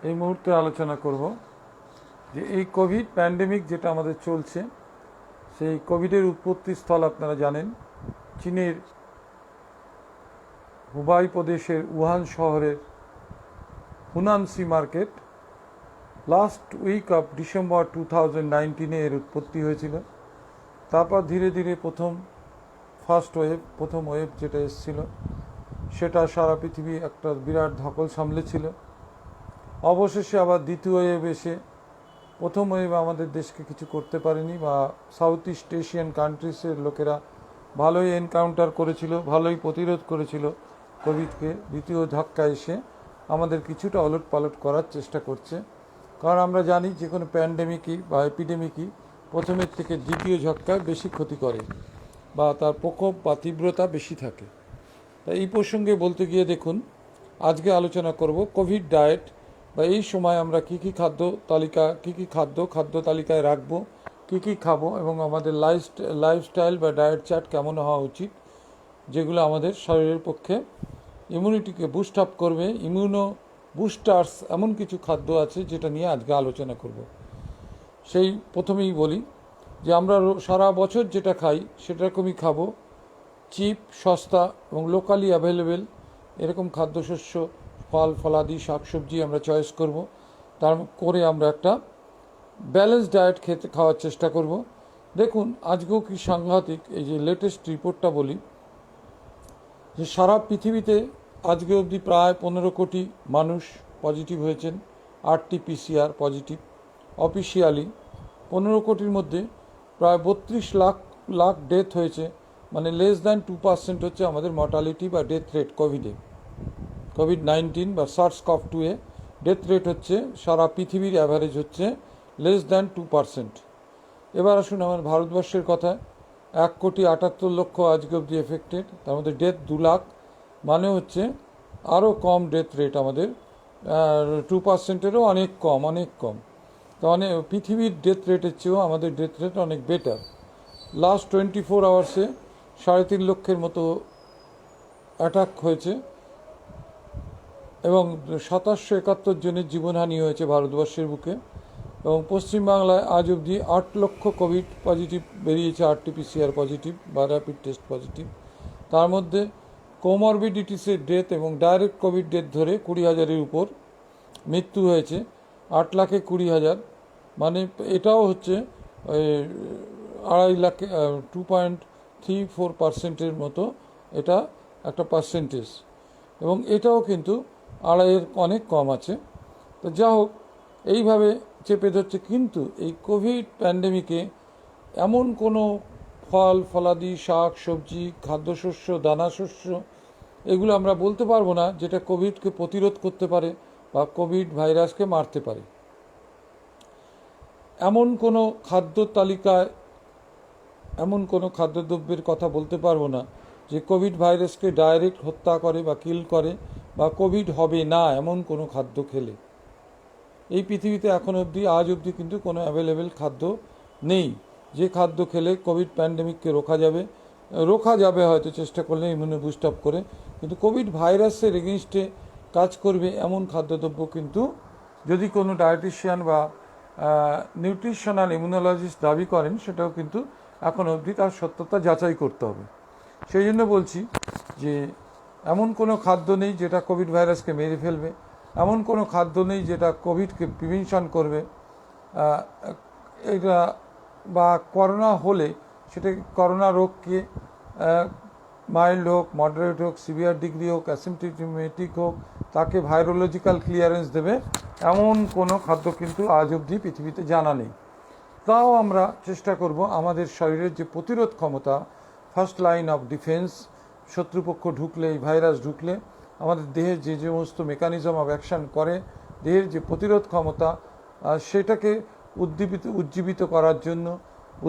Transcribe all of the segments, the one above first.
এই মুহূর্তে আলোচনা করব যে এই কোভিড প্যান্ডেমিক যেটা আমাদের চলছে, সেই কোভিডের উৎপত্তি স্থল আপনারা জানেন চীনের হুবাই প্রদেশের উহান শহরের Huanan sea market. Last week of December 2019 এর উৎপত্তি হয়েছিল। তারপর ধীরে ধীরে প্রথম ওয়েভ যেটা এসেছিল সেটা সারা পৃথিবী একটা বিরাট ধকল সামলেছিল। অবশেষে আবার দ্বিতীয় ওয়েভ এসে প্রথম ওয়েভ আমাদের দেশকে কিছু করতে পারেনি, বা সাউথ ইস্ট এশিয়ান কান্ট্রিজের লোকেরা ভালোই এনকাউন্টার করেছিল, ভালোই প্রতিরোধ করেছিল কোভিডকে। দ্বিতীয় ধাক্কা এসে আমাদের কিছুটা ওলট পালট করার চেষ্টা করছে, কারণ আমরা জানি যে কোনো প্যান্ডেমিকই বা এপিডেমিকই প্রথমের থেকে দ্বিতীয় ঝটকায় বেশি ক্ষতি করে, বা তার প্রকোপ বা তীব্রতা বেশি থাকে। তাই এই প্রসঙ্গে বলতে গিয়ে দেখুন, আজকে আলোচনা করব কোভিড ডায়েট, বা এই সময় আমরা কী কী খাদ্য তালিকায় রাখবো, কী খাবো, এবং আমাদের লাইফস্টাইল বা ডায়েট চার্ট কেমন হওয়া উচিত, যেগুলো আমাদের শরীরের পক্ষে ইমিউনিটিকে বুস্ট আপ করবে। ইমিউনো বুস্টার্স এমন কিছু খাদ্য আছে যেটা নিয়ে আজকে আলোচনা করব। সেই প্রথমেই বলি যে আমরা সারা বছর যেটা খাই সেরকমই খাবো, চিপ, সস্তা এবং লোকালি অ্যাভেলেবেল এরকম খাদ্যশস্য, ফল ফলাদি, শাকসবজি আমরা চয়েস করব। তার করে আমরা একটা ব্যালেন্স ডায়েট খাওয়ার চেষ্টা করব। দেখুন আজকেও কি সাংঘাতিক, এই যে লেটেস্ট রিপোর্টটা বলি যে সারা পৃথিবীতে আজকে অবধি প্রায় 15 কোটি মানুষ পজিটিভ হয়েছেন, RT-PCR পজিটিভ। অফিসিয়ালি 15 কোটির মধ্যে প্রায় 32 লাখ ডেথ হয়েছে, মানে লেস দ্যান 2% হচ্ছে আমাদের মর্টালিটি বা ডেথ রেট। কোভিড-19 বা SARS-CoV-2 এ ডেথ রেট হচ্ছে সারা পৃথিবীর অ্যাভারেজ হচ্ছে লেস দ্যান 2%। এবার আসুন আমার ভারতবর্ষের কথা। 1,78,00,000 আজকে অবধি এফেক্টেড, তার মধ্যে ডেথ 2 লাখ, মানে হচ্ছে আরও কম ডেথ রেট আমাদের, 2%-এরও অনেক কম। তো পৃথিবীর ডেথ রেটের চেয়েও আমাদের ডেথ রেট অনেক বেটার। লাস্ট 24 আওয়ার্সে 3.5 লক্ষের মতো অ্যাটাক হয়েছে, এবং 2771 জনের জীবনহানি হয়েছে ভারতবর্ষের বুকে। এবং পশ্চিমবাংলায় আজ অবধি 8 লক্ষ কোভিড পজিটিভ বেরিয়েছে, RT-PCR পজিটিভ বা র্যাপিড টেস্ট পজিটিভ। তার মধ্যে কোমরবিডিটিসের ডেথ এবং ডাইরেক্ট কোভিড ডেথ ধরে 20,000-এর উপর মৃত্যু হয়েছে, 8,20,000, মানে এটাও হচ্ছে 2.34% লাখ, 2.34%-এর মতো এটা একটা পার্সেন্টেজ, এবং এটাও কিন্তু 2.5-এর অনেক কম আছে। তো যা হোক, এইভাবে চেপে ধরছে। কিন্তু এই কোভিড প্যান্ডেমিকে এমন কোনো ফল ফলাদি, শাক সবজি, খাদ্যশস্য, দানাশস্য, এগুলো আমরা বলতে পারবো না যেটা কোভিডকে প্রতিরোধ করতে পারে বা কোভিড ভাইরাসকে মারতে পারে। এমন কোনো খাদ্যদ্রব্যের কথা বলতে পারবো না যে কোভিড ভাইরাসকে ডাইরেক্ট হত্যা করে বা কিল করে, বা কোভিড হবে না এমন কোনো খাদ্য খেলে। এই পৃথিবীতে আজ অবধি কিন্তু কোনো অ্যাভেলেবেল খাদ্য নেই যে খাদ্য খেলে কোভিড প্যান্ডেমিককে রোখা যাবে হয়তো চেষ্টা করলে ইমিউনো বুস্ট আপ করে, কিন্তু কোভিড ভাইরাসের এগেনস্টে কাজ করবে এমন খাদ্যদ্রব্য কিন্তু যদি কোনো ডায়েটিশিয়ান বা নিউট্রিশনাল ইমিউনোলজিস্ট দাবি করেন, সেটাও কিন্তু এখন অবধি তার সত্যতা যাচাই করতে হবে। সেই জন্য বলছি যে এমন কোনো খাদ্য নেই যেটা কোভিড ভাইরাসকে মেরে ফেলবে, এমন কোনো খাদ্য নেই যেটা কোভিডকে প্রিভেনশন করবে। এটা বা করোনা হলে সেটা করোনা রোগকে মাইল্ড হোক, মডারেট হোক, সিভিয়ার ডিগ্রি হোক, অ্যাসিম্পটোমেটিক হোক, তাকে ভাইরোলজিক্যাল ক্লিয়ারেন্স দেবে এমন কোনো খাদ্য কিন্তু আজ অবধি পৃথিবীতে জানা নেই। তাও আমরা চেষ্টা করব আমাদের শরীরের যে প্রতিরোধ ক্ষমতা, ফার্স্ট লাইন অফ ডিফেন্স, শত্রুপক্ষ ঢুকলে, এই ভাইরাস ঢুকলে আমাদের দেহের যে সমস্ত মেকানিজম অফ অ্যাকশন করে, দেহের যে প্রতিরোধ ক্ষমতা, সেটাকে উজ্জীবিত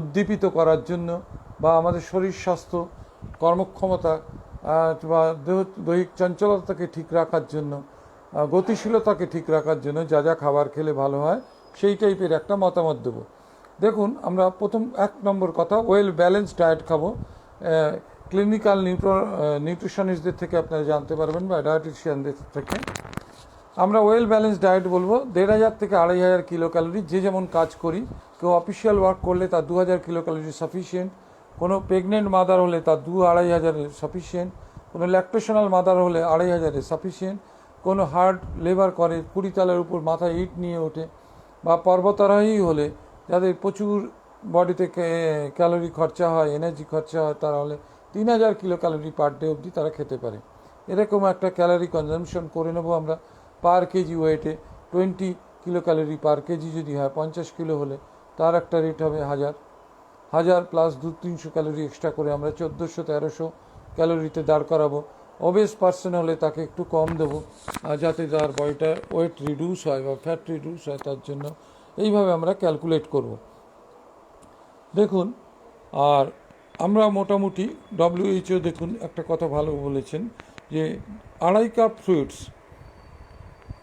উদ্দীপিত করার জন্য, বা আমাদের শরীর স্বাস্থ্য, কর্মক্ষমতা বা দৈহিক চঞ্চলতাকে ঠিক রাখার জন্য, গতিশীলতাকে ঠিক রাখার জন্য যা খাবার খেলে ভালো হয়, সেই টাইপের একটা মতামত দেব। দেখুন, আমরা প্রথম 1 নম্বর কথা, ওয়েল ব্যালেন্স ডায়েট খাবো। ক্লিনিক্যাল নিউট্রিশনিস্টদের থেকে আপনারা জানতে পারবেন, বা ডায়েটিশিয়ানদের থেকে। আমরা ওয়েল ব্যালেন্স ডায়েট বলবো 1500 থেকে 2500 কিলো ক্যালোরি, যে যেমন কাজ করি। কেউ অফিসিয়াল ওয়ার্ক করলে তার 2000 কিলো ক্যালোরি সাফিসিয়েন্ট, কোনো প্রেগনেন্ট মাদার হলে তার 2-2500 সাফিসিয়েন্ট, কোনো ল্যাকটেশনাল মাদার হলে 2500 সাফিসিয়েন্ট, কোনো হার্ড লেবার করে 20 তালের উপর মাথায় ইট নিয়ে ওঠে, বা পর্বতারোহী হলে যাদের প্রচুর বডিতে ক্যালোরি খরচা হয়, এনার্জি খরচা হয়, তারা হলে 3000 কিলো ক্যালোরি পার ডে অবধি তারা খেতে পারে। এরকম একটা ক্যালোরি কনজামশন করে নেবো আমরা পার কেজি ওয়েটে। 20 কিলো ক্যালোরি পার কেজি যদি হয়, 50 কিলো হলে তার একটা রেট হবে 1000 প্লাস 200-300 ক্যালোরি এক্সট্রা করে আমরা 1400-1300 ক্যালোরিতে দাঁড় করাবো। ওবেস পার্সন হলে তাকে একটু কম দেবো, যাতে তার বডিটা ওয়েট রিডিউস হয় বা ফ্যাট রিডিউস হয়, তার জন্য এইভাবে আমরা ক্যালকুলেট করব। দেখুন, আর আমরা মোটামুটি WHO দেখুন একটা কথা ভালো বলেছেন যে 2.5 কাপ ফ্রুইটস,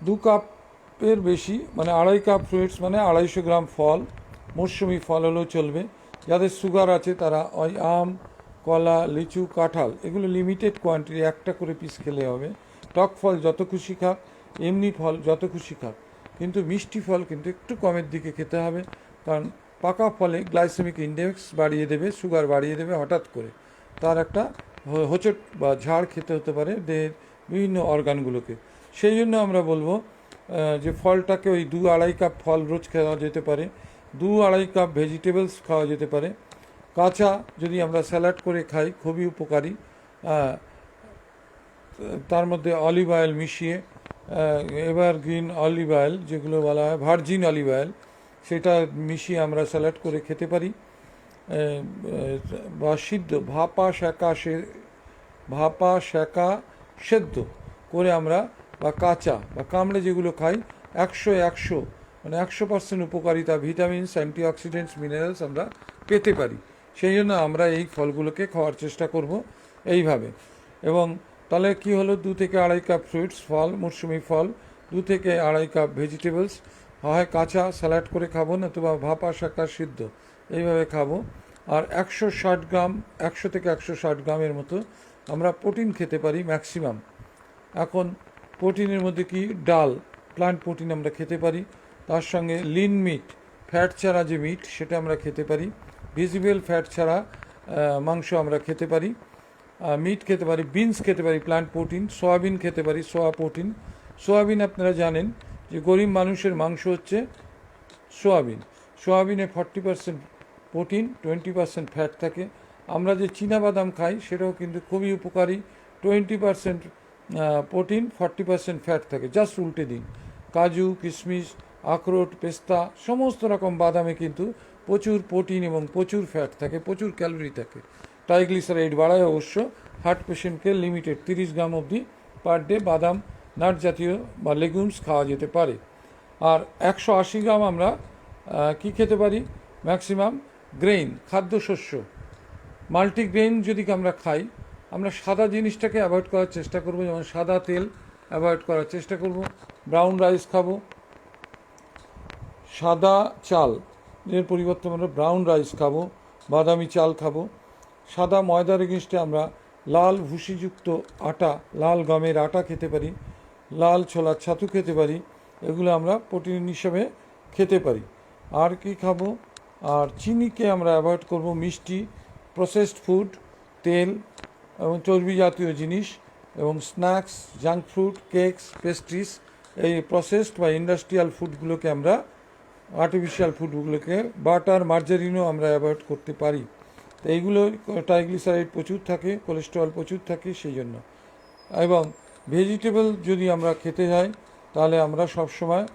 2 কাপের বেশি, মানে 2.5 কাপ ফ্রুইটস মানে 250 গ্রাম ফল, মৌসুমি ফল হলেও চলবে। যাদের সুগার আছে তারা ওই আম, কলা, লিচু, কাঁঠাল এগুলো লিমিটেড কোয়ান্টিটি একটা করে পিস খেলে হবে। টক ফল যত খুশি খাক, এমনি ফল যত খুশি খাক, কিন্তু মিষ্টি ফল কিন্তু একটু কমের দিকে খেতে হবে, কারণ পাকা ফলে গ্লাইসেমিক ইন্ডেক্স বাড়িয়ে দেবে, সুগার বাড়িয়ে দেবে হঠাৎ করে, তার একটা হোঁচট বা ঝাড় খেতে হতে পারে দেহের বিভিন্ন অর্গানগুলোকে। সেই জন্য আমরা বলবো যে ফলটাকে ওই 2-2.5 কাপ ফল রোজ খাওয়া যেতে পারে, 2-2.5 কাপ ভেজিটেবলস খাওয়া যেতে পারে। কাঁচা যদি আমরা স্যালাড করে খাই খুবই উপকারী, তার মধ্যে অলিভ অয়েল মিশিয়ে, এভারগ্রিন অলিভ অয়েল যেগুলো বলা হয় ভার্জিন অলিভ অয়েল, সেটা মিশিয়ে আমরা স্যালাড করে খেতে পারি। বা সিদ্ধ ভাপা সেকা সেদ্ধ করে আমরা, বা কাঁচা বা কামড়ে যেগুলো খাই, 100 মানে 100% উপকারিতা, ভিটামিনস, অ্যান্টিঅক্সিডেন্টস, মিনারেলস আমরা পেতে পারি। সেই জন্য আমরা এই ফলগুলোকে খাওয়ার চেষ্টা করব এইভাবে। এবং তাহলে কি হলো, 2 থেকে 2.5 কাপ ফ্রুইটস ফল, মৌসুমি ফল, 2 থেকে 2.5 কাপ ভেজিটেবলস, হয় কাঁচা স্যালাড করে খাবো, নতুবা ভাপা শাকা সিদ্ধ এইভাবে খাবো। আর 160 গ্রাম, 100 থেকে 160 গ্রামের মতো আমরা প্রোটিন খেতে পারি ম্যাক্সিমাম। এখন প্রোটিনের মধ্যে কি, ডাল, প্লান্ট প্রোটিন আমরা খেতে পারি, তার সঙ্গে লিন মিট, ফ্যাট ছাড়া যে মিট সেটা আমরা খেতে পারি, ভিজিবল ফ্যাট ছাড়া মাংস আমরা খেতে পারি, মিট খেতে পারি, বিনস খেতে পারি প্লান্ট প্রোটিন, সয়াবিন খেতে পারি সোয়া প্রোটিন। সোয়াবিন আপনারা জানেন যে গরিব মানুষের মাংস হচ্ছে সোয়াবিন। সোয়াবিনে 40% প্রোটিন, 20% ফ্যাট থাকে। আমরা যে চীনাবাদাম খাই সেটাও কিন্তু খুবই উপকারী, 20% প্রোটিন, 40% ফ্যাট থাকে। জাস্ট উল্টে দিন, কাজু, কিশমিশ, আখরোট, পেস্তা, সমস্ত রকম বাদামে কিন্তু প্রচুর প্রোটিন এবং প্রচুর ফ্যাট থাকে, প্রচুর ক্যালোরি থাকে। ট্রাইগ্লিসারাইড বাড়ায় অবশ্য। হার্ট পেশেন্টকে লিমিটেড 30 গ্রাম অবধি পার ডে বাদাম, নাট জাতীয় বা লেগুমস খাওয়া যেতে পারে। আর 180 গ্রাম আমরা কি খেতে পারি, ম্যাক্সিমাম গ্রেইন, খাদ্যশস্য, মাল্টিগ্রেইন যদি আমরা খাই, আমরা সাদা জিনিসটাকে অ্যাভয়েড করার চেষ্টা করব, যেমন সাদা তেল অ্যাভয়েড করার চেষ্টা করব। ব্রাউন রাইস খাবো, সাদা চাল এর পরিবর্তে আমরা ব্রাউন রাইস খাবো, বাদামি চাল খাবো। সাদা ময়দার এগেনস্টে আমরা লাল ভুসিযুক্ত আটা, লাল গমের আটা খেতে পারি, লাল ছোলার ছাতু খেতে পারি, এগুলো আমরা প্রোটিন হিসেবে খেতে পারি। আর কি খাবো, আর চিনিকে আমরা অ্যাভয়েড করব, মিষ্টি, প্রসেসড ফুড, তেল এবং চর্বি জাতীয় জিনিস, এবং snacks, junk food, cakes, pastries, এই প্রসেসড বা ইন্ডাস্ট্রিয়াল ফুডগুলোকে আমরা, আর্টিফিশিয়াল ফুডগুলোকে, বাটার, মার্জারিনও আমরা অ্যাভয়েড করতে পারি। তো এইগুলো ট্রাইগ্লিসারাইড প্রচুর থাকে, কোলেস্টেরল প্রচুর থাকে সেই জন্য। এবং ভেজিটেবল যদি আমরা খেতে যাই তাহলে আমরা সবসময়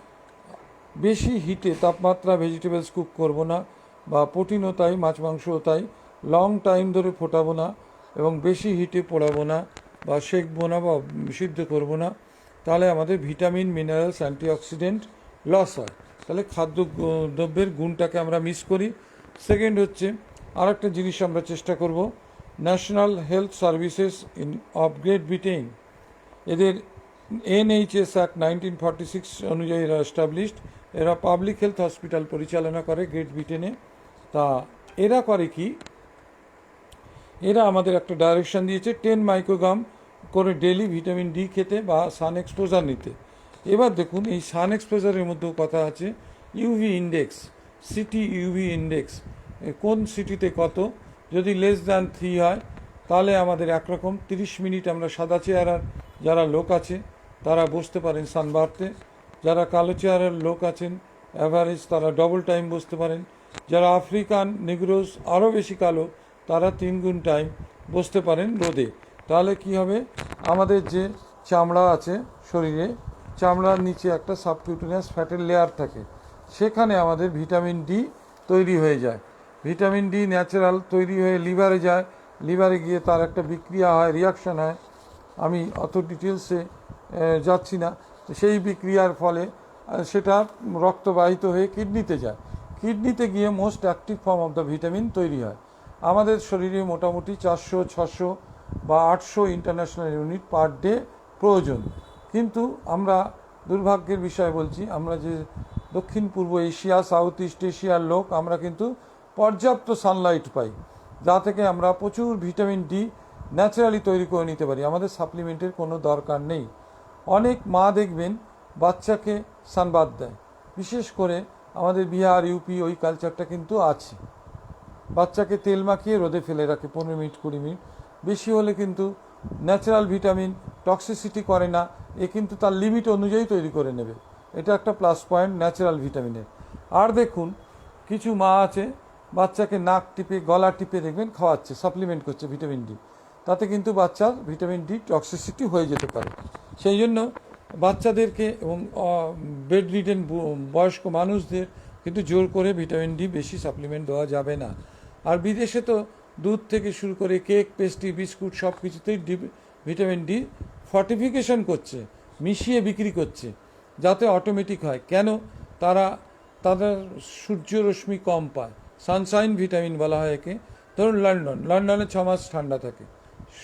বেশি হিটে তাপমাত্রা ভেজিটেবলস কুক করব না, বা প্রোটিনও তাই, মাছ মাংসও তাই, লং টাইম ধরে ফোটাবো না এবং বেশি হিটে পোড়াবো না বা সেঁকবো না বা সিদ্ধ করব না, তাহলে আমাদের ভিটামিন, মিনারেলস, অ্যান্টিঅক্সিডেন্ট লস হয়, তাহলে খাদ্য দ্রব্যের গুণটাকে আমরা মিস করি। সেকেন্ড হচ্ছে আর একটা জিনিস আমরা চেষ্টা করব, national health services of great Britain, এদের NHS অ্যাক্ট 1946 অনুযায়ী এরা এস্টাবলিশড, এরা পাবলিক হেলথ হসপিটাল পরিচালনা করে গ্রেট ব্রিটেনে। তা এরা করে কি, এরা আমাদের একটা ডাইরেকশন দিয়েছে 10 মাইক্রোগ্রাম করে ডেলি ভিটামিন ডি খেতে বা সান এক্সপোজার নিতে। এবার দেখুন এই সান এক্সপোজারের মধ্যেও কথা আছে। UV index, city UV index কোন সিটিতে কত, যদি লেস দ্যান 3 হয় তাহলে আমাদের একরকম 30 মিনিট আমরা সাদা চেহারার যারা লোক আছে তারা বসতে পারেন সানবারতে, যারা কালো চেহারার লোক আছেন অ্যাভারেজ তারা ডবল টাইম বসতে পারেন, যারা আফ্রিকান নিগ্রোস আরও বেশি কালো তারা 3 গুণ টাইম বসতে পারেন রোদে। তাহলে কি হবে, আমাদের যে চামড়া আছে শরীরে, চামড়ার নিচে একটা সাবকিউটেনিয়াস ফ্যাটের লেয়ার থাকে, সেখানে আমাদের ভিটামিন ডি তৈরি হয়ে যায়। ভিটামিন ডি ন্যাচারাল তৈরি হয়ে লিভারে যায়, লিভারে গিয়ে তার একটা বিক্রিয়া হয়, রিয়াকশান হয়, আমি অত ডিটেলসে যাচ্ছি না। সেই বিক্রিয়ার ফলে সেটা রক্তবাহিত হয়ে কিডনিতে যায়, কিডনিতে গিয়ে most active form of the vitamin তৈরি হয়। আমাদের শরীরে মোটামুটি 400, 600 বা 800 ইন্টারন্যাশনাল ইউনিট পার ডে প্রয়োজন। কিন্তু আমরা দুর্ভাগ্যের বিষয় বলছি, আমরা যে দক্ষিণ পূর্ব এশিয়া, সাউথ ইস্ট এশিয়ার লোক, আমরা কিন্তু পর্যাপ্ত সানলাইট পাই, যা থেকে আমরা প্রচুর ভিটামিন ডি ন্যাচারালি তৈরি করে নিতে পারি, আমাদের সাপ্লিমেন্টের কোনো দরকার নেই। অনেক মা দেখবেন বাচ্চাকে সানবাদ দেয়, বিশেষ করে আমাদের বিহার ইউপি ওই কালচারটা কিন্তু আছে। বাচ্চাকে তেল মাখিয়ে রোদে ফেলে রাখে 15 মিনিট 20 মিনিট, বেশি হলে কিন্তু ন্যাচারাল ভিটামিন টক্সিসিটি করে না, এ কিন্তু তার লিমিট অনুযায়ী তৈরি করে নেবে। এটা একটা প্লাস পয়েন্ট ন্যাচারাল ভিটামিনের। আর দেখুন কিছু মা আছে বাচ্চাকে নাক টিপে গলা টিপে দেখবেন খাওয়াচ্ছে, সাপ্লিমেন্ট করছে ভিটামিন ডি, তাতে কিন্তু বাচ্চার ভিটামিন ডি টক্সিসিটি হয়ে যেতে পারে। সেই জন্য বাচ্চাদেরকে এবং বেড রিডেন বয়স্ক মানুষদের কিন্তু জোর করে ভিটামিন ডি বেশি সাপ্লিমেন্ট দেওয়া যাবে না। আর বিদেশে তো দুধ থেকে শুরু করে কেক, পেস্ট্রি, বিস্কুট সব কিছুতেই ভিটামিন ডি ফর্টিফিকেশন করছে, মিশিয়ে বিক্রি করছে, যাতে অটোমেটিক হয়। কেন? তাদের সূর্যরশ্মি কম পায়, সানশাইন ভিটামিন বলা হয় একে। ধরুন লন্ডনে 6 মাস ঠান্ডা থাকে,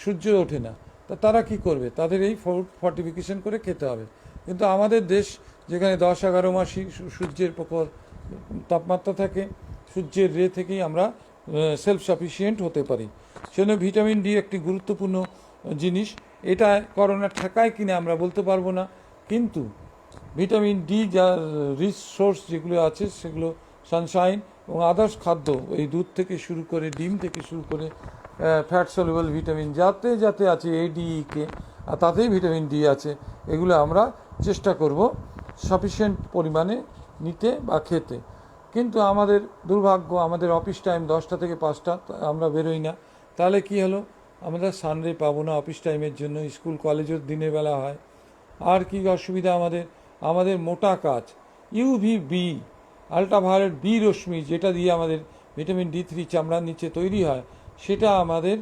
সূর্য ওঠে না, তা তারা কি করবে? তাদের এই ফর্টিফিকেশন করে খেতে হবে। কিন্তু আমাদের দেশ যেখানে 10-11 মাসই সূর্যের প্রখর তাপমাত্রা থাকে, সূর্যের রে থেকেই আমরা সেলফ সাফিসিয়েন্ট হতে পারি। সেজন্য ভিটামিন ডি একটি গুরুত্বপূর্ণ জিনিস। এটা করোনা ঠেকায় কিনা আমরা বলতে পারবো না, কিন্তু ভিটামিন ডি যার রিচ সোর্স যেগুলো আছে সেগুলো সানশাইন এবং আদার্স খাদ্য, এই দুধ থেকে শুরু করে ডিম থেকে শুরু করে ফ্যাট সলিউবল ভিটামিন যাতে যাতে আছে এডিইকে, আর তাতেই ভিটামিন ডি আছে, এগুলো আমরা চেষ্টা করব সাফিসিয়েন্ট পরিমাণে নিতে বা খেতে। কিন্তু আমাদের দুর্ভাগ্য, আমাদের অফিস টাইম 10টা থেকে 5টা, আমরা বেরোই না। তাহলে কি হলো, আমরা সানডে পাবো না অফিস টাইমের জন্য, স্কুল কলেজও দিনের বেলা হয়। আর কি অসুবিধা আমাদের মোটা কাজ, ইউভি বি, আল্ট্রাভায়োলেট বি রশ্মি, যেটা দিয়ে আমাদের ভিটামিন ডি3 চামড়ার নিচে তৈরি হয়, সেটা আমাদের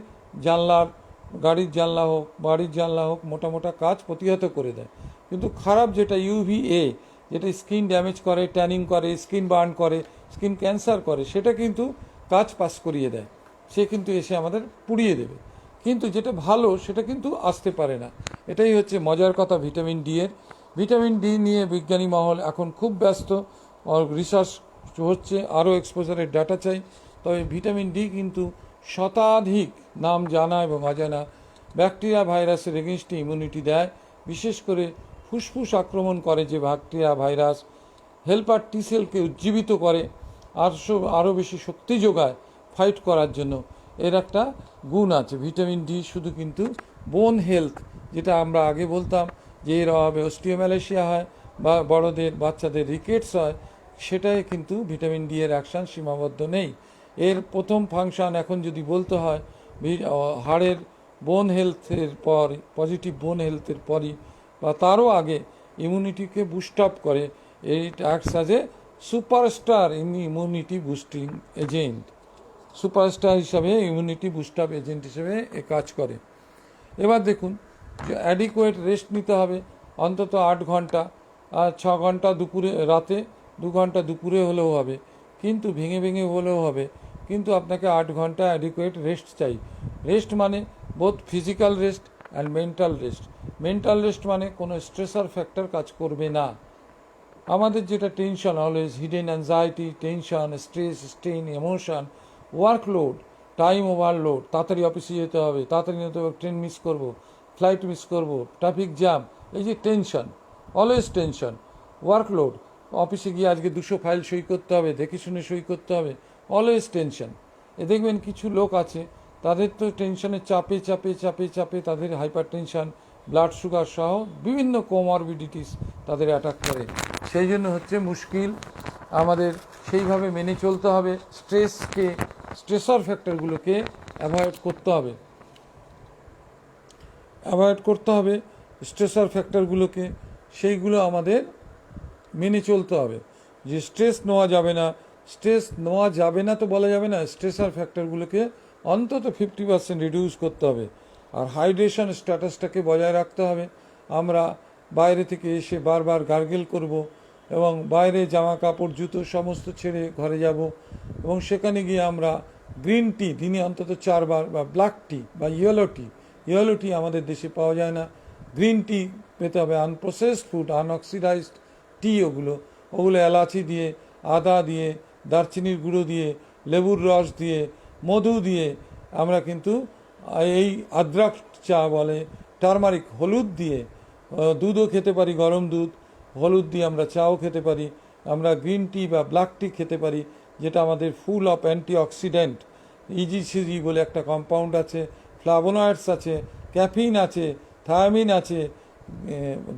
গাড়ির জানলা হোক মোটা মোটা কাজ প্রতিহত করে দেয়। কিন্তু খারাপ যেটা ইউভি এ, যেটা স্কিন ড্যামেজ করে, ট্যানিং করে, স্কিন বার্ন করে, স্কিন ক্যান্সার করে, সেটা কিন্তু কাজ পাস করিয়ে দেয়, সে কিন্তু এসে আমাদের পুড়িয়ে দেবে। কিন্তু যেটা ভালো সেটা কিন্তু আসতে পারে না। এটাই হচ্ছে মজার কথা ভিটামিন ডি এর। ভিটামিন ডি নিয়ে বিজ্ঞানী মহল এখন খুব ব্যস্ত, রিসার্চ হচ্ছে, আরও এক্সপোজারের ডাটা চাই। তবে ভিটামিন ডি কিন্তু শতাধিক নাম জানা এবং অজানা ব্যাকটেরিয়া ভাইরাসের এগেনস্টে ইমিউনিটি দেয়, বিশেষ করে ফুসফুস আক্রমণ করে যে ব্যাকটেরিয়া ভাইরাস, হেল্পার টি সেলকে উজ্জীবিত করে, আরও বেশি শক্তি যোগায় ফাইট করার জন্য। এর একটা গুণ আছে। ভিটামিন ডি শুধু কিন্তু বোন হেলথ, যেটা আমরা আগে বলতাম যে এর অভাবে অস্টিওম্যালেশিয়া হয় বা বাচ্চাদের রিকেটস হয়, সেটাই কিন্তু ভিটামিন ডি এর অ্যাকশান সীমাবদ্ধ নেই। এর প্রথম ফাংশন এখন যদি বলতে হয়, হাড়ের বোন হেলথের পর, পজিটিভ বোন হেলথের পরই বা তারও আগে ইমিউনিটিকে বুস্ট আপ করে। ইট acts as a superstar in immunity boosting agent, superstar হিসাবে ইমিউনিটি বুস্ট আপ এজেন্ট হিসেবে এ কাজ করে। এবার দেখুন যে অ্যাডিকুয়েট রেস্ট নিতে হবে, অন্তত 8 ঘন্টা, আর 6 ঘন্টা রাতে, 2 ঘন্টা দুপুরে হলেও হবে, কিন্তু ভেঙে ভেঙে হলেও হবে, কিন্তু আপনাকে 8 ঘন্টা অ্যাডিকুয়েট রেস্ট চাই। রেস্ট মানে both physical rest and mental rest. Mental rest মানে কোনো স্ট্রেসার ফ্যাক্টর কাজ করবে না। আমাদের যেটা tension, always hidden anxiety, tension, stress, strain, emotion, workload, time overload, তাড়াতাড়ি অফিসে যেতে হবে, তাড়াতাড়ি যেতে হবে, ট্রেন মিস করব, ফ্লাইট মিস করব, ট্রাফিক জ্যাম, এই যে টেনশন, অলওয়েজ টেনশন, ওয়ার্কলোড, অফিসে গিয়ে আজকে 200 ফাইল সই করতে হবে, দেখে শুনে সই করতে হবে, অলওয়েজ টেনশন। দেখবেন কিছু লোক আছে তাদের তো টেনশনের চাপে চাপে চাপে চাপে তাদের হাইপার টেনশন, ব্লাড সুগার সহ বিভিন্ন কোমরবিডিটিস তাদের অ্যাটাক করে। সেই জন্য হচ্ছে মুশকিল, আমাদের সেইভাবে মেনে চলতে হবে। স্ট্রেসর ফ্যাক্টরগুলোকে অ্যাভয়েড করতে হবে, স্ট্রেসর ফ্যাক্টরগুলোকে সেইগুলো আমাদের মেনে চলতে হবে। যে স্ট্রেস নেওয়া যাবে না তো বলা যাবে না, স্ট্রেসর ফ্যাক্টরগুলোকে অন্তত 50% রিডিউস করতে হবে। আর হাইড্রেশন স্ট্যাটাসটাকে বজায় রাখতে হবে। আমরা বাইরে থেকে এসে বারবার গার্গেল করব এবং বাইরে জামা কাপড় জুতো সমস্ত ছেড়ে ঘরে যাব এবং সেখানে গিয়ে আমরা গ্রিন টি দিনে অন্তত 4 বার, বা ব্ল্যাক টি বা ইয়েলো টি আমাদের দেশে পাওয়া যায় না, গ্রিন টি পেতে হবে। আনপ্রসেসড ফুড, আনঅক্সিডাইজড টি, ওগুলো এলাচি দিয়ে, আদা দিয়ে, দারচিনির গুঁড়ো দিয়ে, লেবুর রস দিয়ে, মধু দিয়ে আমরা কিন্তু এই আদ্রাক চা বলে, টারমারিক, হলুদ দিয়ে দুধও খেতে পারি, গরম দুধ, হলুদ দিয়ে আমরা চাও খেতে পারি। আমরা গ্রিন টি বা ব্ল্যাক টি খেতে পারি, যেটা আমাদের ফুল অফ অ্যান্টিঅক্সিডেন্ট। ইজিসিজি বলে একটা কম্পাউন্ড আছে, ফ্লাভোনয়েডস আছে, ক্যাফিন আছে, থায়ামিন আছে।